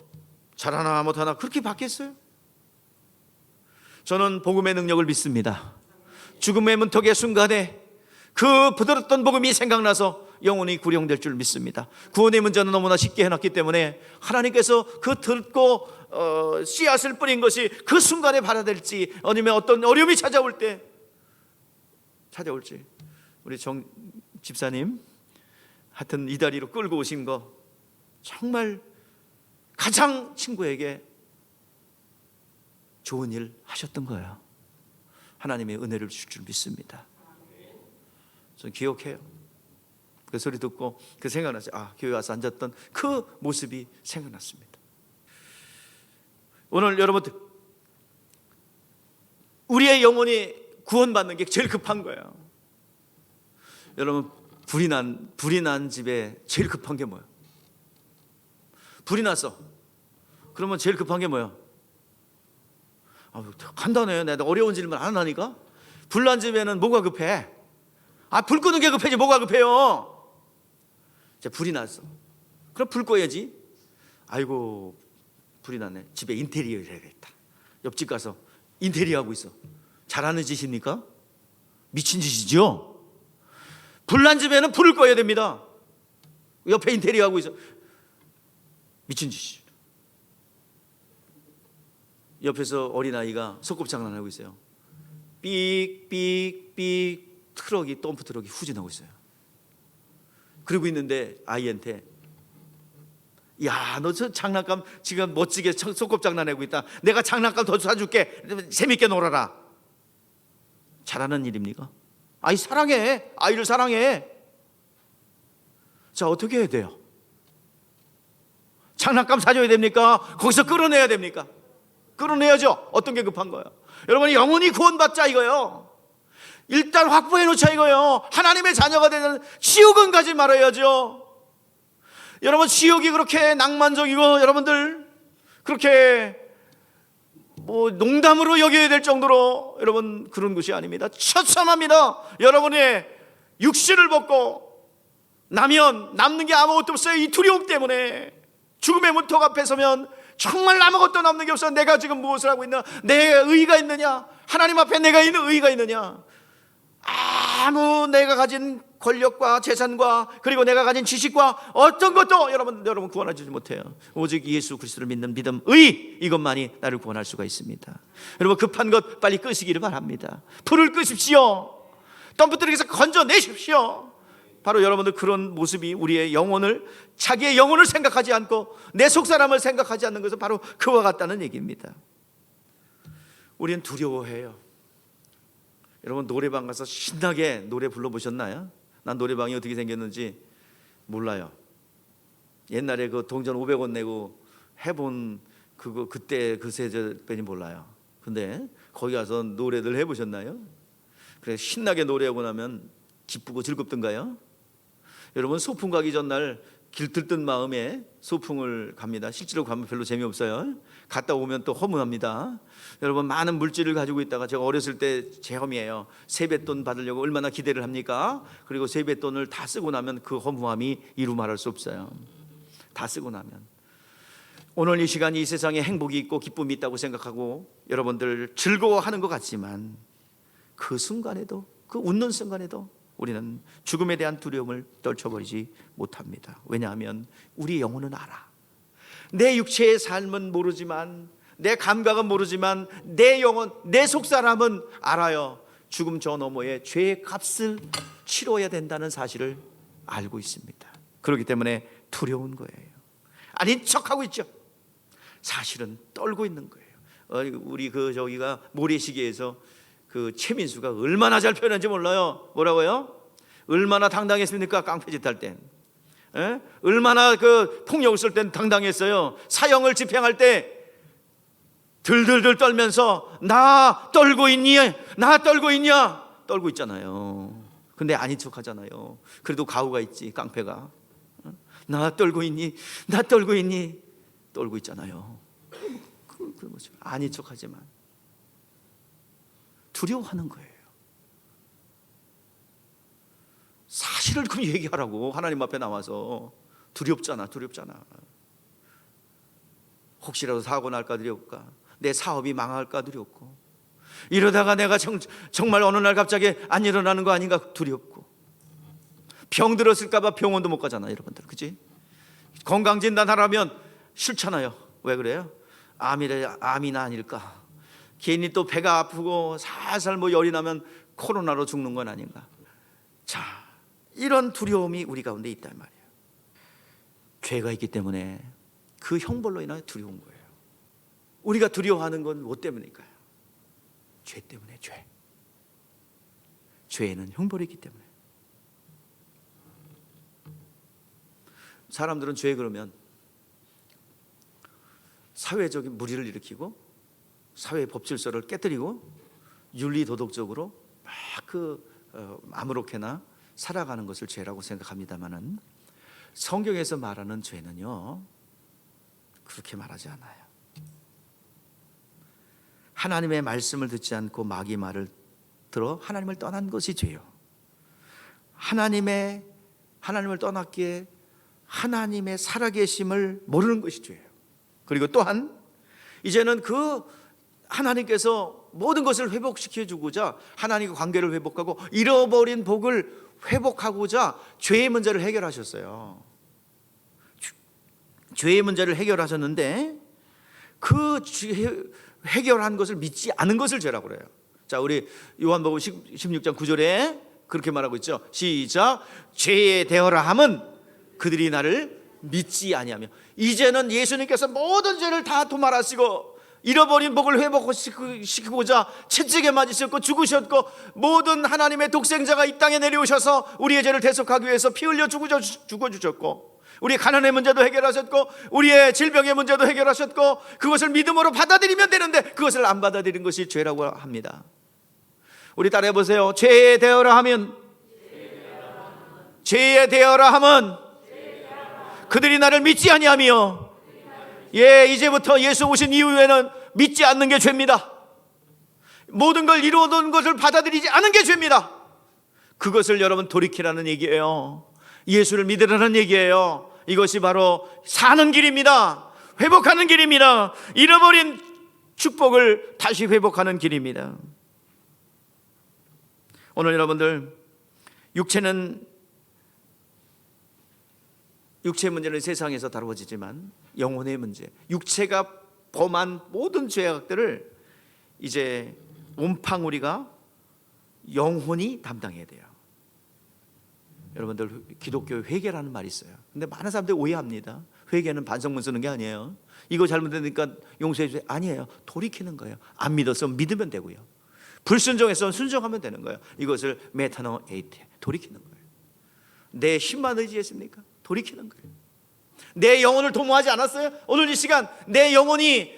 잘하나 못하나 그렇게 받겠어요? 저는 복음의 능력을 믿습니다. 죽음의 문턱의 순간에 그 부드럽던 복음이 생각나서 영혼이 구령될 줄 믿습니다. 구원의 문제는 너무나 쉽게 해놨기 때문에 하나님께서 그 듣고 씨앗을 뿌린 것이 그 순간에 발아될지 아니면 어떤 어려움이 찾아올지 우리 정 집사님 하여튼 이 다리로 끌고 오신 거 정말 가장 친구에게 좋은 일 하셨던 거예요. 하나님의 은혜를 주실 줄 믿습니다. 저는 기억해요. 그 소리 듣고 그 생각나죠. 교회 와서 앉았던 그 모습이 생각났습니다. 오늘 여러분들 우리의 영혼이 구원받는 게 제일 급한 거예요. 여러분 불이 난 집에 제일 급한 게 뭐예요? 불이 났어. 그러면 제일 급한 게 뭐예요? 간단해. 내가 어려운 질문 안 하니까. 불 난 집에는 뭐가 급해? 불 끄는 게 급해지 뭐가 급해요? 불이 났어. 그럼 불 꺼야지. 아이고 불이 났네. 집에 인테리어 해야겠다. 옆집 가서 인테리어 하고 있어. 잘하는 짓입니까? 미친 짓이죠. 불난 집에는 불을 꺼야 됩니다. 옆에 인테리어 하고 있어. 미친 짓이죠. 옆에서 어린아이가 소꿉장난하고 있어요. 삑삑삑 트럭이, 덤프 트럭이 후진하고 있어요. 그러고 있는데 아이한테, 야, 너 저 장난감 지금 멋지게 소꿉장난하고 있다. 내가 장난감 더 사줄게. 재밌게 놀아라. 잘하는 일입니까? 아이 사랑해. 아이를 사랑해. 자, 어떻게 해야 돼요? 장난감 사줘야 됩니까? 거기서 끌어내야 됩니까? 끌어내야죠. 어떤 게 급한 거예요? 여러분, 영원히 구원받자 이거요. 일단 확보해 놓자 이거요. 하나님의 자녀가 되는 지옥은 가지 말아야죠. 여러분, 지옥이 그렇게 낭만적이고 여러분들 그렇게 농담으로 여겨야 될 정도로 여러분 그런 것이 아닙니다. 처참합니다. 여러분의 육신을 벗고 나면 남는 게 아무것도 없어요. 이 두려움 때문에. 죽음의 문턱 앞에 서면 정말 아무것도 남는 게 없어. 내가 지금 무엇을 하고 있나? 내 의의가 있느냐? 하나님 앞에 내가 있는 의의가 있느냐? 아무 내가 가진 권력과 재산과 그리고 내가 가진 지식과 어떤 것도 여러분 구원하지 못해요. 오직 예수 그리스도를 믿는 믿음, 의, 이것만이 나를 구원할 수가 있습니다. 여러분, 급한 것 빨리 끄시기를 바랍니다. 불을 끄십시오. 덤프트럭에서 건져내십시오. 바로 여러분들 그런 모습이 우리의 영혼을, 자기의 영혼을 생각하지 않고 내 속사람을 생각하지 않는 것은 바로 그와 같다는 얘기입니다. 우리는 두려워해요. 여러분, 노래방 가서 신나게 노래 불러보셨나요? 난 노래방이 어떻게 생겼는지 몰라요. 옛날에 그 동전 500원 내고 해본 그거, 그때 그 세대뿐이 몰라요. 근데 거기 가서 노래들 해보셨나요? 그래, 신나게 노래하고 나면 기쁘고 즐겁던가요? 여러분, 소풍 가기 전날 길 들뜬 마음에 소풍을 갑니다. 실제로 가면 별로 재미없어요. 갔다 오면 또 허무합니다. 여러분, 많은 물질을 가지고 있다가, 제가 어렸을 때 체험이에요. 세뱃돈 받으려고 얼마나 기대를 합니까? 그리고 세뱃돈을 다 쓰고 나면 그 허무함이 이루 말할 수 없어요. 다 쓰고 나면. 오늘 이 시간이 이 세상에 행복이 있고 기쁨이 있다고 생각하고 여러분들 즐거워하는 것 같지만 그 순간에도, 그 웃는 순간에도 우리는 죽음에 대한 두려움을 떨쳐버리지 못합니다. 왜냐하면 우리 영혼은 알아. 내 육체의 삶은 모르지만, 내 감각은 모르지만 내 영혼, 내 속사람은 알아요. 죽음 저 너머에 죄의 값을 치러야 된다는 사실을 알고 있습니다. 그렇기 때문에 두려운 거예요. 아닌 척하고 있죠. 사실은 떨고 있는 거예요. 우리 저기가 모래시계에서 그 최민수가 얼마나 잘 표현한지 몰라요. 뭐라고요? 얼마나 당당했습니까? 깡패짓 할 땐. 얼마나 그 폭력을 쓸 땐 당당했어요. 사형을 집행할 때 들들들 떨면서 나 떨고 있니? 나 떨고 있냐? 떨고 있잖아요. 근데 아닌 척 하잖아요. 그래도 가오가 있지, 깡패가. 나 떨고 있니? 나 떨고 있니? 떨고 있잖아요. 그런 거죠. 아닌 척 하지만 두려워하는 거예요. 사실을 그럼 얘기하라고. 하나님 앞에 나와서 두렵잖아. 혹시라도 사고 날까 두렵까, 내 사업이 망할까 두렵고, 이러다가 내가 정말 어느 날 갑자기 안 일어나는 거 아닌가 두렵고, 병 들었을까 봐 병원도 못 가잖아 여러분들. 그치? 건강진단하라면 싫잖아요. 왜 그래요? 암이나 아닐까, 괜히 또 배가 아프고 살살 열이 나면 코로나로 죽는 건 아닌가. 자, 이런 두려움이 우리 가운데 있단 말이에요. 죄가 있기 때문에 그 형벌로 인하여 두려운 거예요. 우리가 두려워하는 건 뭐 때문일까요? 죄 때문에. 죄는 형벌이 있기 때문에. 사람들은 죄 그러면 사회적인 무리를 일으키고 사회 법질서를 깨뜨리고 윤리 도덕적으로 막 아무렇게나 살아가는 것을 죄라고 생각합니다만은, 성경에서 말하는 죄는요 그렇게 말하지 않아요. 하나님의 말씀을 듣지 않고 마귀 말을 들어 하나님을 떠난 것이 죄요. 하나님을 떠났기에 하나님의 살아계심을 모르는 것이 죄예요. 그리고 또한 이제는 그 하나님께서 모든 것을 회복시켜 주고자, 하나님과 관계를 회복하고 잃어버린 복을 회복하고자 죄의 문제를 해결하셨어요. 죄의 문제를 해결하셨는데 그 해결한 것을 믿지 않은 것을 죄라고 그래요. 자, 우리 요한복음 16장 9절에 그렇게 말하고 있죠. 시작. 죄에 대하라 함은 그들이 나를 믿지 아니하며. 이제는 예수님께서 모든 죄를 다 도말하시고 잃어버린 복을 회복시키고자 채찍에 맞으셨고 죽으셨고, 모든 하나님의 독생자가 이 땅에 내려오셔서 우리의 죄를 대속하기 위해서 피 흘려 죽어주셨고, 우리의 가난의 문제도 해결하셨고, 우리의 질병의 문제도 해결하셨고, 그것을 믿음으로 받아들이면 되는데 그것을 안 받아들인 것이 죄라고 합니다. 우리 따라해 보세요. 죄에 대하라 하면, 죄에 대하라 하면 그들이 나를 믿지 아니하며. 이제부터 예수 오신 이후에는 믿지 않는 게 죄입니다. 모든 걸 이루어둔 것을 받아들이지 않은 게 죄입니다. 그것을 여러분 돌이키라는 얘기예요. 예수를 믿으라는 얘기예요. 이것이 바로 사는 길입니다. 회복하는 길입니다. 잃어버린 축복을 다시 회복하는 길입니다. 오늘 여러분들, 육체의 문제는 세상에서 다루어지지만 영혼의 문제, 육체가 범한 모든 죄악들을 이제 온팡우리가 영혼이 담당해야 돼요. 여러분들, 기독교 회개라는 말이 있어요. 근데 많은 사람들이 오해합니다. 회개는 반성문 쓰는 게 아니에요. 이거 잘못되니까 용서해 주세요. 아니에요. 돌이키는 거예요. 안 믿었으면 믿으면 되고요. 불순종했으면 순종하면 되는 거예요. 이것을 메타노 에이테, 돌이키는 거예요. 내 힘만 의지했습니까? 돌이키는 거예요. 내 영혼을 도모하지 않았어요? 오늘 이 시간 내 영혼이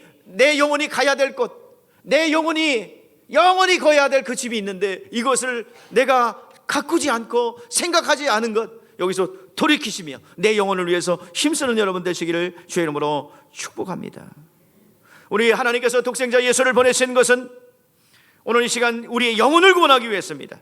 가야 될 곳, 내 영혼이 영원히 거야 될 그 집이 있는데, 이것을 내가 가꾸지 않고 생각하지 않은 것, 여기서 돌이키시며 내 영혼을 위해서 힘쓰는 여러분 되시기를 주의 이름으로 축복합니다. 우리 하나님께서 독생자 예수를 보내신 것은 오늘 이 시간 우리의 영혼을 구원하기 위해서입니다.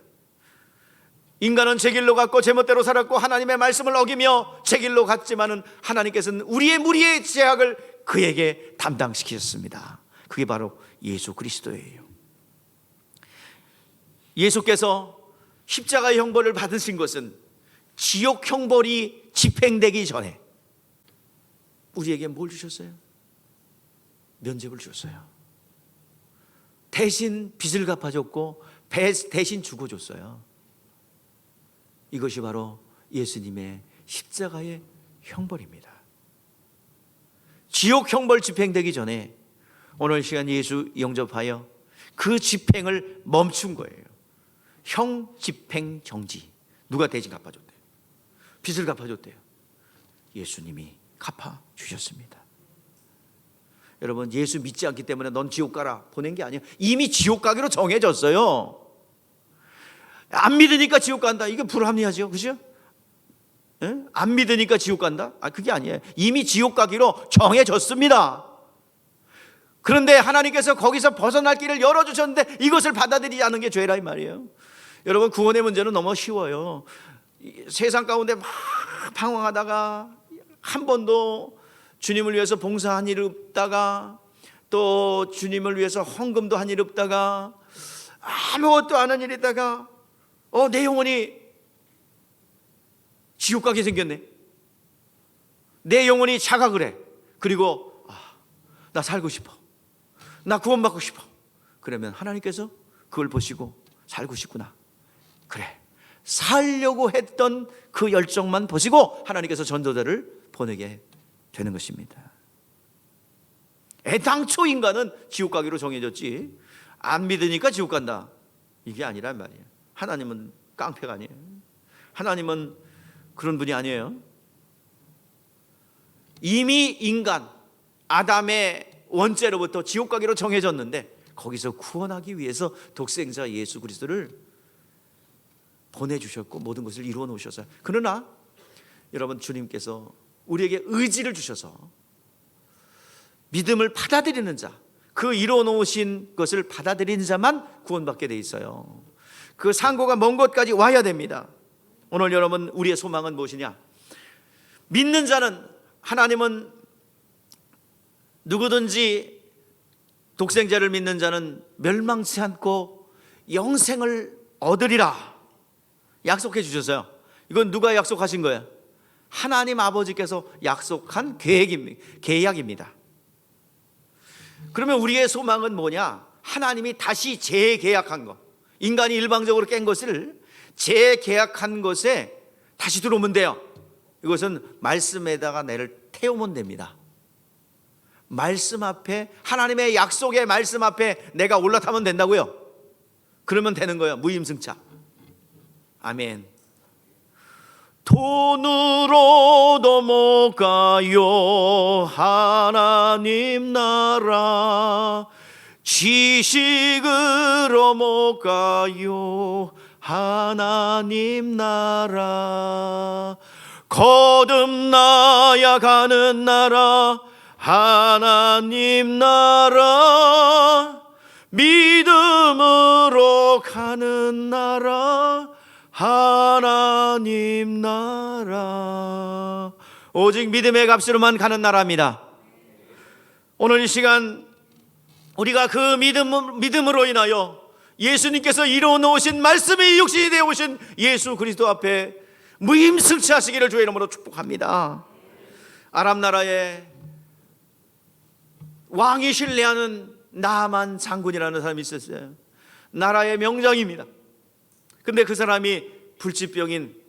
인간은 제 길로 갔고 제멋대로 살았고 하나님의 말씀을 어기며 제 길로 갔지만은 하나님께서는 우리의 무리의 죄악을 그에게 담당시키셨습니다. 그게 바로 예수 그리스도예요. 예수께서 십자가의 형벌을 받으신 것은 지옥 형벌이 집행되기 전에 우리에게 뭘 주셨어요? 면죄부를 주셨어요. 대신 빚을 갚아줬고 대신 죽어줬어요. 이것이 바로 예수님의 십자가의 형벌입니다. 지옥 형벌 집행되기 전에 오늘 시간 예수 영접하여 그 집행을 멈춘 거예요. 형 집행 정지. 누가 대신 갚아줬대요? 빚을 갚아줬대요. 예수님이 갚아주셨습니다. 여러분, 예수 믿지 않기 때문에 넌 지옥 가라 보낸 게 아니에요. 이미 지옥 가기로 정해졌어요. 안 믿으니까 지옥 간다. 이게 불합리하죠, 그죠? 예? 안 믿으니까 지옥 간다? 그게 아니에요. 이미 지옥 가기로 정해졌습니다. 그런데 하나님께서 거기서 벗어날 길을 열어주셨는데 이것을 받아들이지 않은 게 죄라 이 말이에요. 여러분, 구원의 문제는 너무 쉬워요. 세상 가운데 막 방황하다가 한 번도 주님을 위해서 봉사한 일 없다가, 또 주님을 위해서 헌금도 한 일 없다가, 아무것도 안 한 일 있다가 내 영혼이 지옥 가게 생겼네. 내 영혼이 자각을 해. 그리고 나 살고 싶어, 나 구원받고 싶어. 그러면 하나님께서 그걸 보시고 살고 싶구나, 그래, 살려고 했던 그 열정만 보시고 하나님께서 전도자를 보내게 되는 것입니다. 애당초 인간은 지옥 가기로 정해졌지, 안 믿으니까 지옥 간다 이게 아니란 말이에요. 하나님은 깡패가 아니에요. 하나님은 그런 분이 아니에요. 이미 인간 아담의 원죄로부터 지옥 가기로 정해졌는데 거기서 구원하기 위해서 독생자 예수 그리스도를 보내주셨고 모든 것을 이루어 놓으셨어요. 그러나 여러분, 주님께서 우리에게 의지를 주셔서 믿음을 받아들이는 자, 그 이루어 놓으신 것을 받아들이는 자만 구원받게 돼 있어요. 그 상고가 먼 곳까지 와야 됩니다. 오늘 여러분, 우리의 소망은 무엇이냐? 믿는 자는, 하나님은 누구든지 독생자를 믿는 자는 멸망치 않고 영생을 얻으리라 약속해 주셨어요. 이건 누가 약속하신 거예요? 하나님 아버지께서 약속한 계약입니다. 그러면 우리의 소망은 뭐냐? 하나님이 다시 재계약한 것, 인간이 일방적으로 깬 것을 재계약한 것에 다시 들어오면 돼요. 이것은 말씀에다가 내를 태우면 됩니다. 말씀 앞에, 하나님의 약속의 말씀 앞에 내가 올라타면 된다고요. 그러면 되는 거예요. 무임승차. 아멘. 돈으로 넘어가요 하나님 나라, 지식으로 넘어가요 하나님 나라, 거듭나야 가는 나라 하나님 나라, 믿음으로 가는 나라 하나님 나라. 오직 믿음의 값으로만 가는 나라입니다. 오늘 이 시간 우리가 그 믿음으로 인하여 예수님께서 이루어 놓으신 말씀이 육신이 되어 오신 예수 그리스도 앞에 무임승차하시기를 주의 이름으로 축복합니다. 아람 나라에 왕이 신뢰하는 나만 장군이라는 사람이 있었어요. 나라의 명장입니다. 근데 그 사람이 불치병인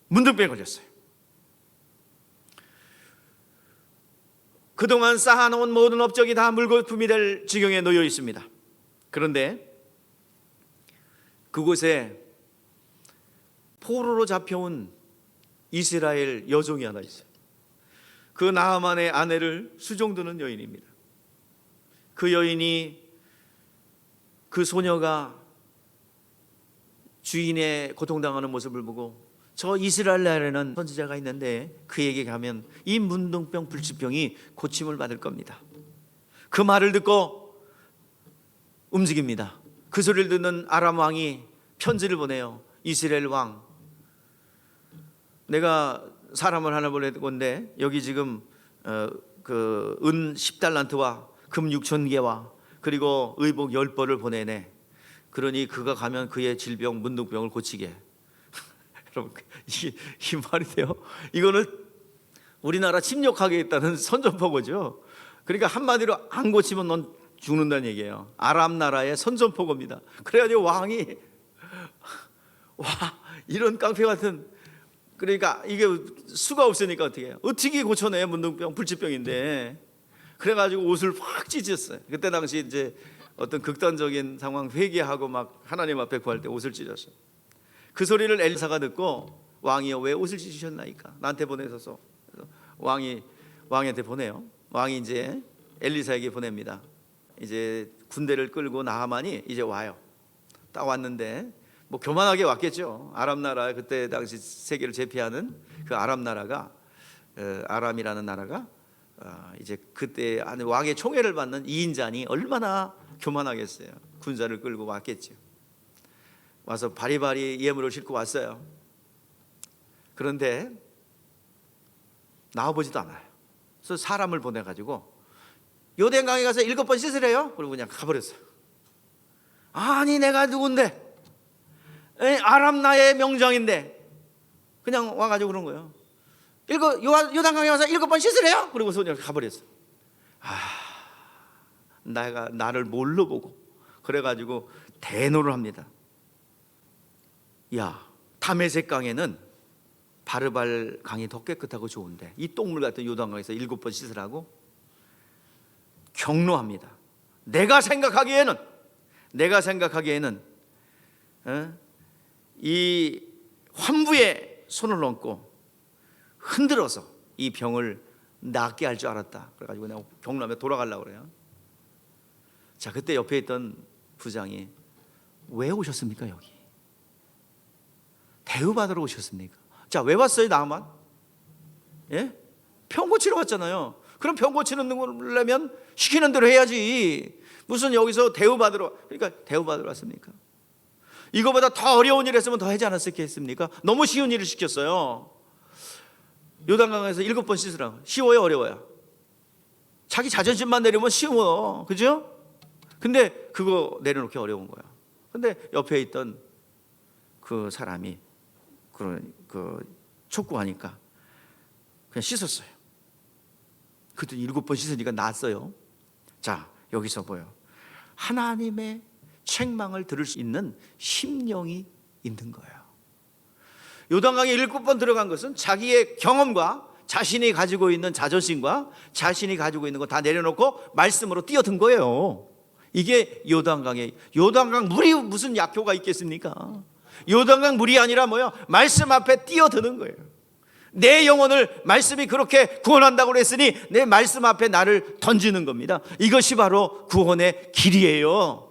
문둥병에 걸렸어요. 그동안 쌓아놓은 모든 업적이 다 물거품이 될 지경에 놓여 있습니다. 그런데 그곳에 포로로 잡혀온 이스라엘 여종이 하나 있어요. 그 나아만의 아내를 수종드는 여인입니다. 그 여인이, 그 소녀가 주인의 고통당하는 모습을 보고, 저 이스라엘 나라에는 선지자가 있는데 그에게 가면 이 문둥병 불치병이 고침을 받을 겁니다. 그 말을 듣고 움직입니다. 그 소리를 듣는 아람 왕이 편지를 보내요. 이스라엘 왕, 내가 사람을 하나 보낼 건데 여기 지금 그 은 10달란트와 금 6,000개와 그리고 의복 10벌을 보내네. 그러니 그가 가면 그의 질병 문둥병을 고치게. 여러분, 이 말이 돼요? 이거는 우리나라 침략하겠다는 선전포고죠. 그러니까 한마디로 안 고치면 넌 죽는다는 얘기예요. 아람 나라의 선전포고입니다. 그래가지고 왕이, 와, 이런 깡패 같은, 그러니까 이게 수가 없으니까 어떻게 해요? 어떻게 고쳐내? 문둥병 불치병인데. 그래가지고 옷을 확 찢었어요. 그때 당시 이제 어떤 극단적인 상황 회개하고 막 하나님 앞에 구할 때 옷을 찢었어요. 그 소리를 엘사가 듣고, 왕이여 왜 옷을 찢으셨나이까? 나한테 보내셔서. 왕한테 보내요. 왕이 이제 엘리사에게 보냅니다. 이제 군대를 끌고 나하만이 이제 와요. 딱 왔는데 뭐 교만하게 왔겠죠. 아람 나라, 그때 당시 세계를 제패하는 그 아람 나라가, 아람이라는 나라가 이제 그때 왕의 총애를 받는 2인자니 얼마나 교만하겠어요. 군사를 끌고 왔겠죠. 와서 바리바리 예물을 싣고 왔어요. 그런데 나와보지도 않아요. 그래서 사람을 보내가지고 요단강에 가서 7번 씻으래요. 그리고 그냥 가버렸어요. 아니 내가 누군데, 아람 나라의 명장인데 그냥 와가지고 그런 거예요. 요단강에 가서 7번 씻으래요. 그리고 그냥 가버렸어. 내가 나를 뭘로 보고. 그래가지고 대노를 합니다. 야, 다메섹 강에는 바르발 강이 더 깨끗하고 좋은데 이 똥물 같은 요단강에서 7번 씻으라고 경로합니다. 내가 생각하기에는 이 환부에 손을 얹고 흔들어서 이 병을 낫게 할 줄 알았다. 그래가지고 내가 경로하며 돌아가려고 그래요. 자, 그때 옆에 있던 부장이 왜 오셨습니까? 여기 대우받으러 오셨습니까? 자, 왜 왔어요? 나만? 예? 병 고치러 왔잖아요. 그럼 병 고치는 거려면 시키는 대로 해야지. 무슨 여기서 대우받으러, 그러니까 대우받으러 왔습니까? 이거보다 더 어려운 일 했으면 더 하지 않았겠습니까? 너무 쉬운 일을 시켰어요. 요단강에서 7번 씻으라고. 쉬워요, 어려워요? 자기 자존심만 내리면 쉬워, 그죠? 근데 그거 내려놓기 어려운 거야. 근데 옆에 있던 그 사람이 그 촉구하니까 그냥 씻었어요. 그때 7번 씻으니까 낫어요. 자, 여기서 보여. 하나님의 책망을 들을 수 있는 심령이 있는 거예요. 요단강에 7번 들어간 것은 자기의 경험과 자신이 가지고 있는 자존심과 자신이 가지고 있는 거 다 내려놓고 말씀으로 뛰어든 거예요. 이게 요단강 물이 무슨 약효가 있겠습니까? 요단강 물이 아니라 뭐요? 말씀 앞에 뛰어드는 거예요. 내 영혼을 말씀이 그렇게 구원한다고 그랬으니 내 말씀 앞에 나를 던지는 겁니다. 이것이 바로 구원의 길이에요.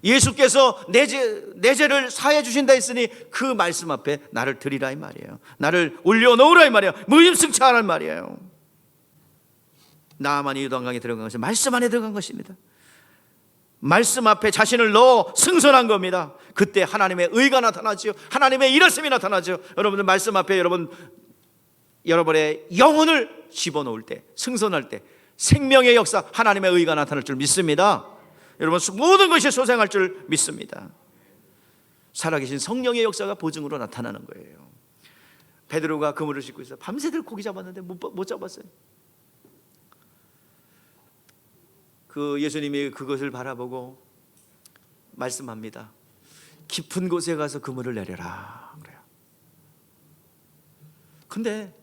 예수께서 내 죄를 사해 주신다 했으니 그 말씀 앞에 나를 드리라 이 말이에요. 나를 올려놓으라 이 말이에요. 무임승차하라 이 말이에요. 나만이 요단강에 들어간 것은 말씀 안에 들어간 것입니다. 말씀 앞에 자신을 넣어 승선한 겁니다. 그때 하나님의 의가 나타나지요. 하나님의 일하심이 나타나죠. 여러분들 말씀 앞에 여러분의 영혼을 집어넣을 때, 승선할 때 생명의 역사, 하나님의 의가 나타날 줄 믿습니다. 여러분 모든 것이 소생할 줄 믿습니다. 살아계신 성령의 역사가 보증으로 나타나는 거예요. 베드로가 그물을 싣고 있어 밤새도록 고기 잡았는데 못 잡았어요. 그 예수님이 그것을 바라보고 말씀합니다. 깊은 곳에 가서 그물을 내려라 그래요. 근데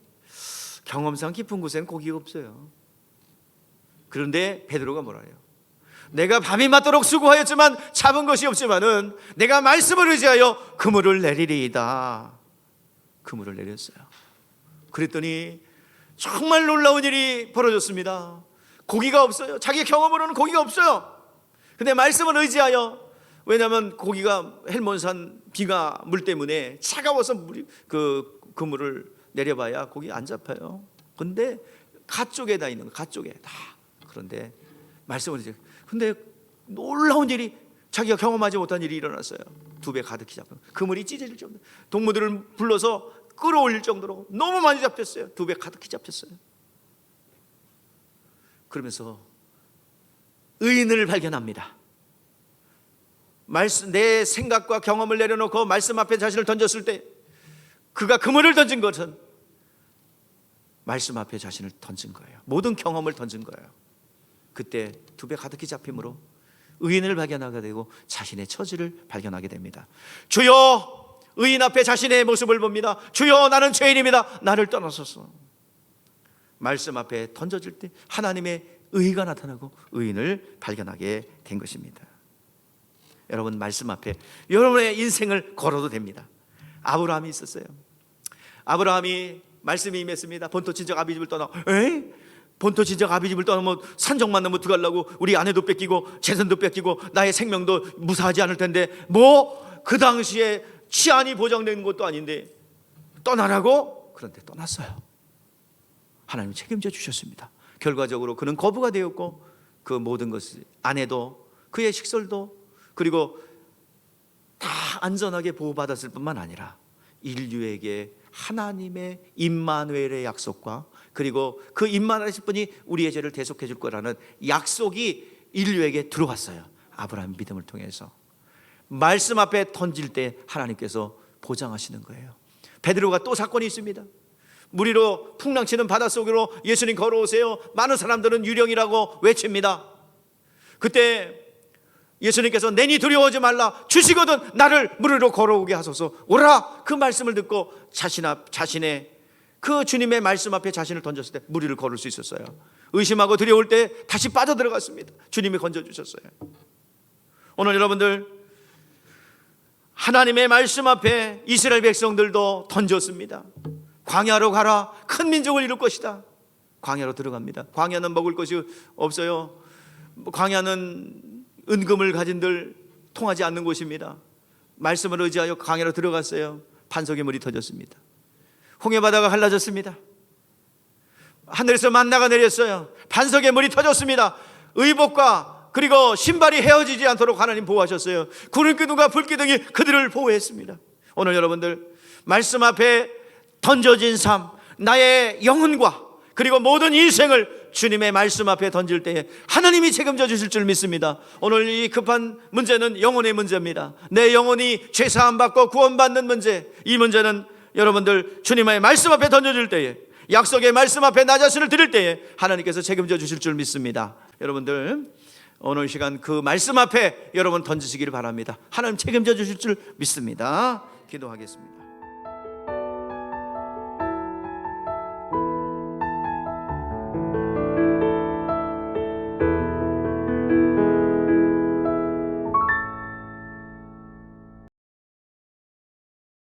경험상 깊은 곳에는 고기가 없어요. 그런데 베드로가 뭐라 해요? 내가 밤이 맞도록 수고하였지만 잡은 것이 없지만은 내가 말씀을 의지하여 그물을 내리리이다. 그물을 내렸어요. 그랬더니 정말 놀라운 일이 벌어졌습니다. 고기가 없어요. 자기 경험으로는 고기가 없어요. 근데 말씀을 의지하여, 왜냐하면 고기가 헬몬산 비가 물 때문에 차가워서 그 그물을 내려봐야 고기 안 잡혀요. 근데 가쪽에다 있는 거, 가쪽에 다. 그런데 말씀을 이제, 근데 놀라운 일이, 자기가 경험하지 못한 일이 일어났어요. 2배 가득히 잡힌, 그물이 찢어질 정도, 동무들을 불러서 끌어올릴 정도로 너무 많이 잡혔어요. 2배 가득히 잡혔어요. 그러면서 의인을 발견합니다. 내 생각과 경험을 내려놓고 말씀 앞에 자신을 던졌을 때, 그가 그물을 던진 것은 말씀 앞에 자신을 던진 거예요. 모든 경험을 던진 거예요. 그때 2배 가득히 잡힘으로 의인을 발견하게 되고 자신의 처지를 발견하게 됩니다. 주여, 의인 앞에 자신의 모습을 봅니다. 주여, 나는 죄인입니다. 나를 떠나소서. 말씀 앞에 던져질 때 하나님의 의가 나타나고 의인을 발견하게 된 것입니다. 여러분, 말씀 앞에 여러분의 인생을 걸어도 됩니다. 아브라함이 있었어요. 아브라함이 말씀이 임했습니다. 본토 친척 아비집을 떠나, 본토 친척 아비집을 떠나면 산적만 넘어 들어가려고 우리 아내도 뺏기고 재산도 뺏기고 나의 생명도 무사하지 않을 텐데, 그 당시에 치안이 보장되는 것도 아닌데 떠나라고? 그런데 떠났어요. 하나님이 책임져 주셨습니다. 결과적으로 그는 거부가 되었고, 그 모든 것을, 아내도 그의 식솔도, 그리고 다 안전하게 보호받았을 뿐만 아니라 인류에게 하나님의 임마누엘의 약속과, 그리고 그 임마누엘의 분이 우리의 죄를 대속해 줄 거라는 약속이 인류에게 들어왔어요. 아브라함 믿음을 통해서. 말씀 앞에 던질 때 하나님께서 보장하시는 거예요. 베드로가 또 사건이 있습니다. 무리로 풍랑치는 바닷속으로 예수님 걸어오세요. 많은 사람들은 유령이라고 외칩니다. 그때 예수님께서 내니 두려워하지 말라, 주시거든 나를 무리로 걸어오게 하소서. 오라. 그 말씀을 듣고 자신의 그 주님의 말씀 앞에 자신을 던졌을 때 무리를 걸을 수 있었어요. 의심하고 두려울 때 다시 빠져들어갔습니다. 주님이 건져주셨어요. 오늘 여러분들, 하나님의 말씀 앞에 이스라엘 백성들도 던졌습니다. 광야로 가라, 큰 민족을 이룰 것이다. 광야로 들어갑니다. 광야는 먹을 것이 없어요. 광야는 은금을 가진들 통하지 않는 곳입니다. 말씀을 의지하여 광야로 들어갔어요. 반석의 물이 터졌습니다. 홍해바다가 갈라졌습니다. 하늘에서 만나가 내렸어요. 반석의 물이 터졌습니다. 의복과 그리고 신발이 헤어지지 않도록 하나님 보호하셨어요. 구름기둥과 불기둥이 그들을 보호했습니다. 오늘 여러분들, 말씀 앞에 던져진 삶, 나의 영혼과 그리고 모든 인생을 주님의 말씀 앞에 던질 때에 하나님이 책임져 주실 줄 믿습니다. 오늘 이 급한 문제는 영혼의 문제입니다. 내 영혼이 죄사함 받고 구원받는 문제, 이 문제는 여러분들 주님의 말씀 앞에 던져줄 때에, 약속의 말씀 앞에 나 자신을 드릴 때에 하나님께서 책임져 주실 줄 믿습니다. 여러분들, 오늘 시간 그 말씀 앞에 여러분 던지시기를 바랍니다. 하나님 책임져 주실 줄 믿습니다. 기도하겠습니다.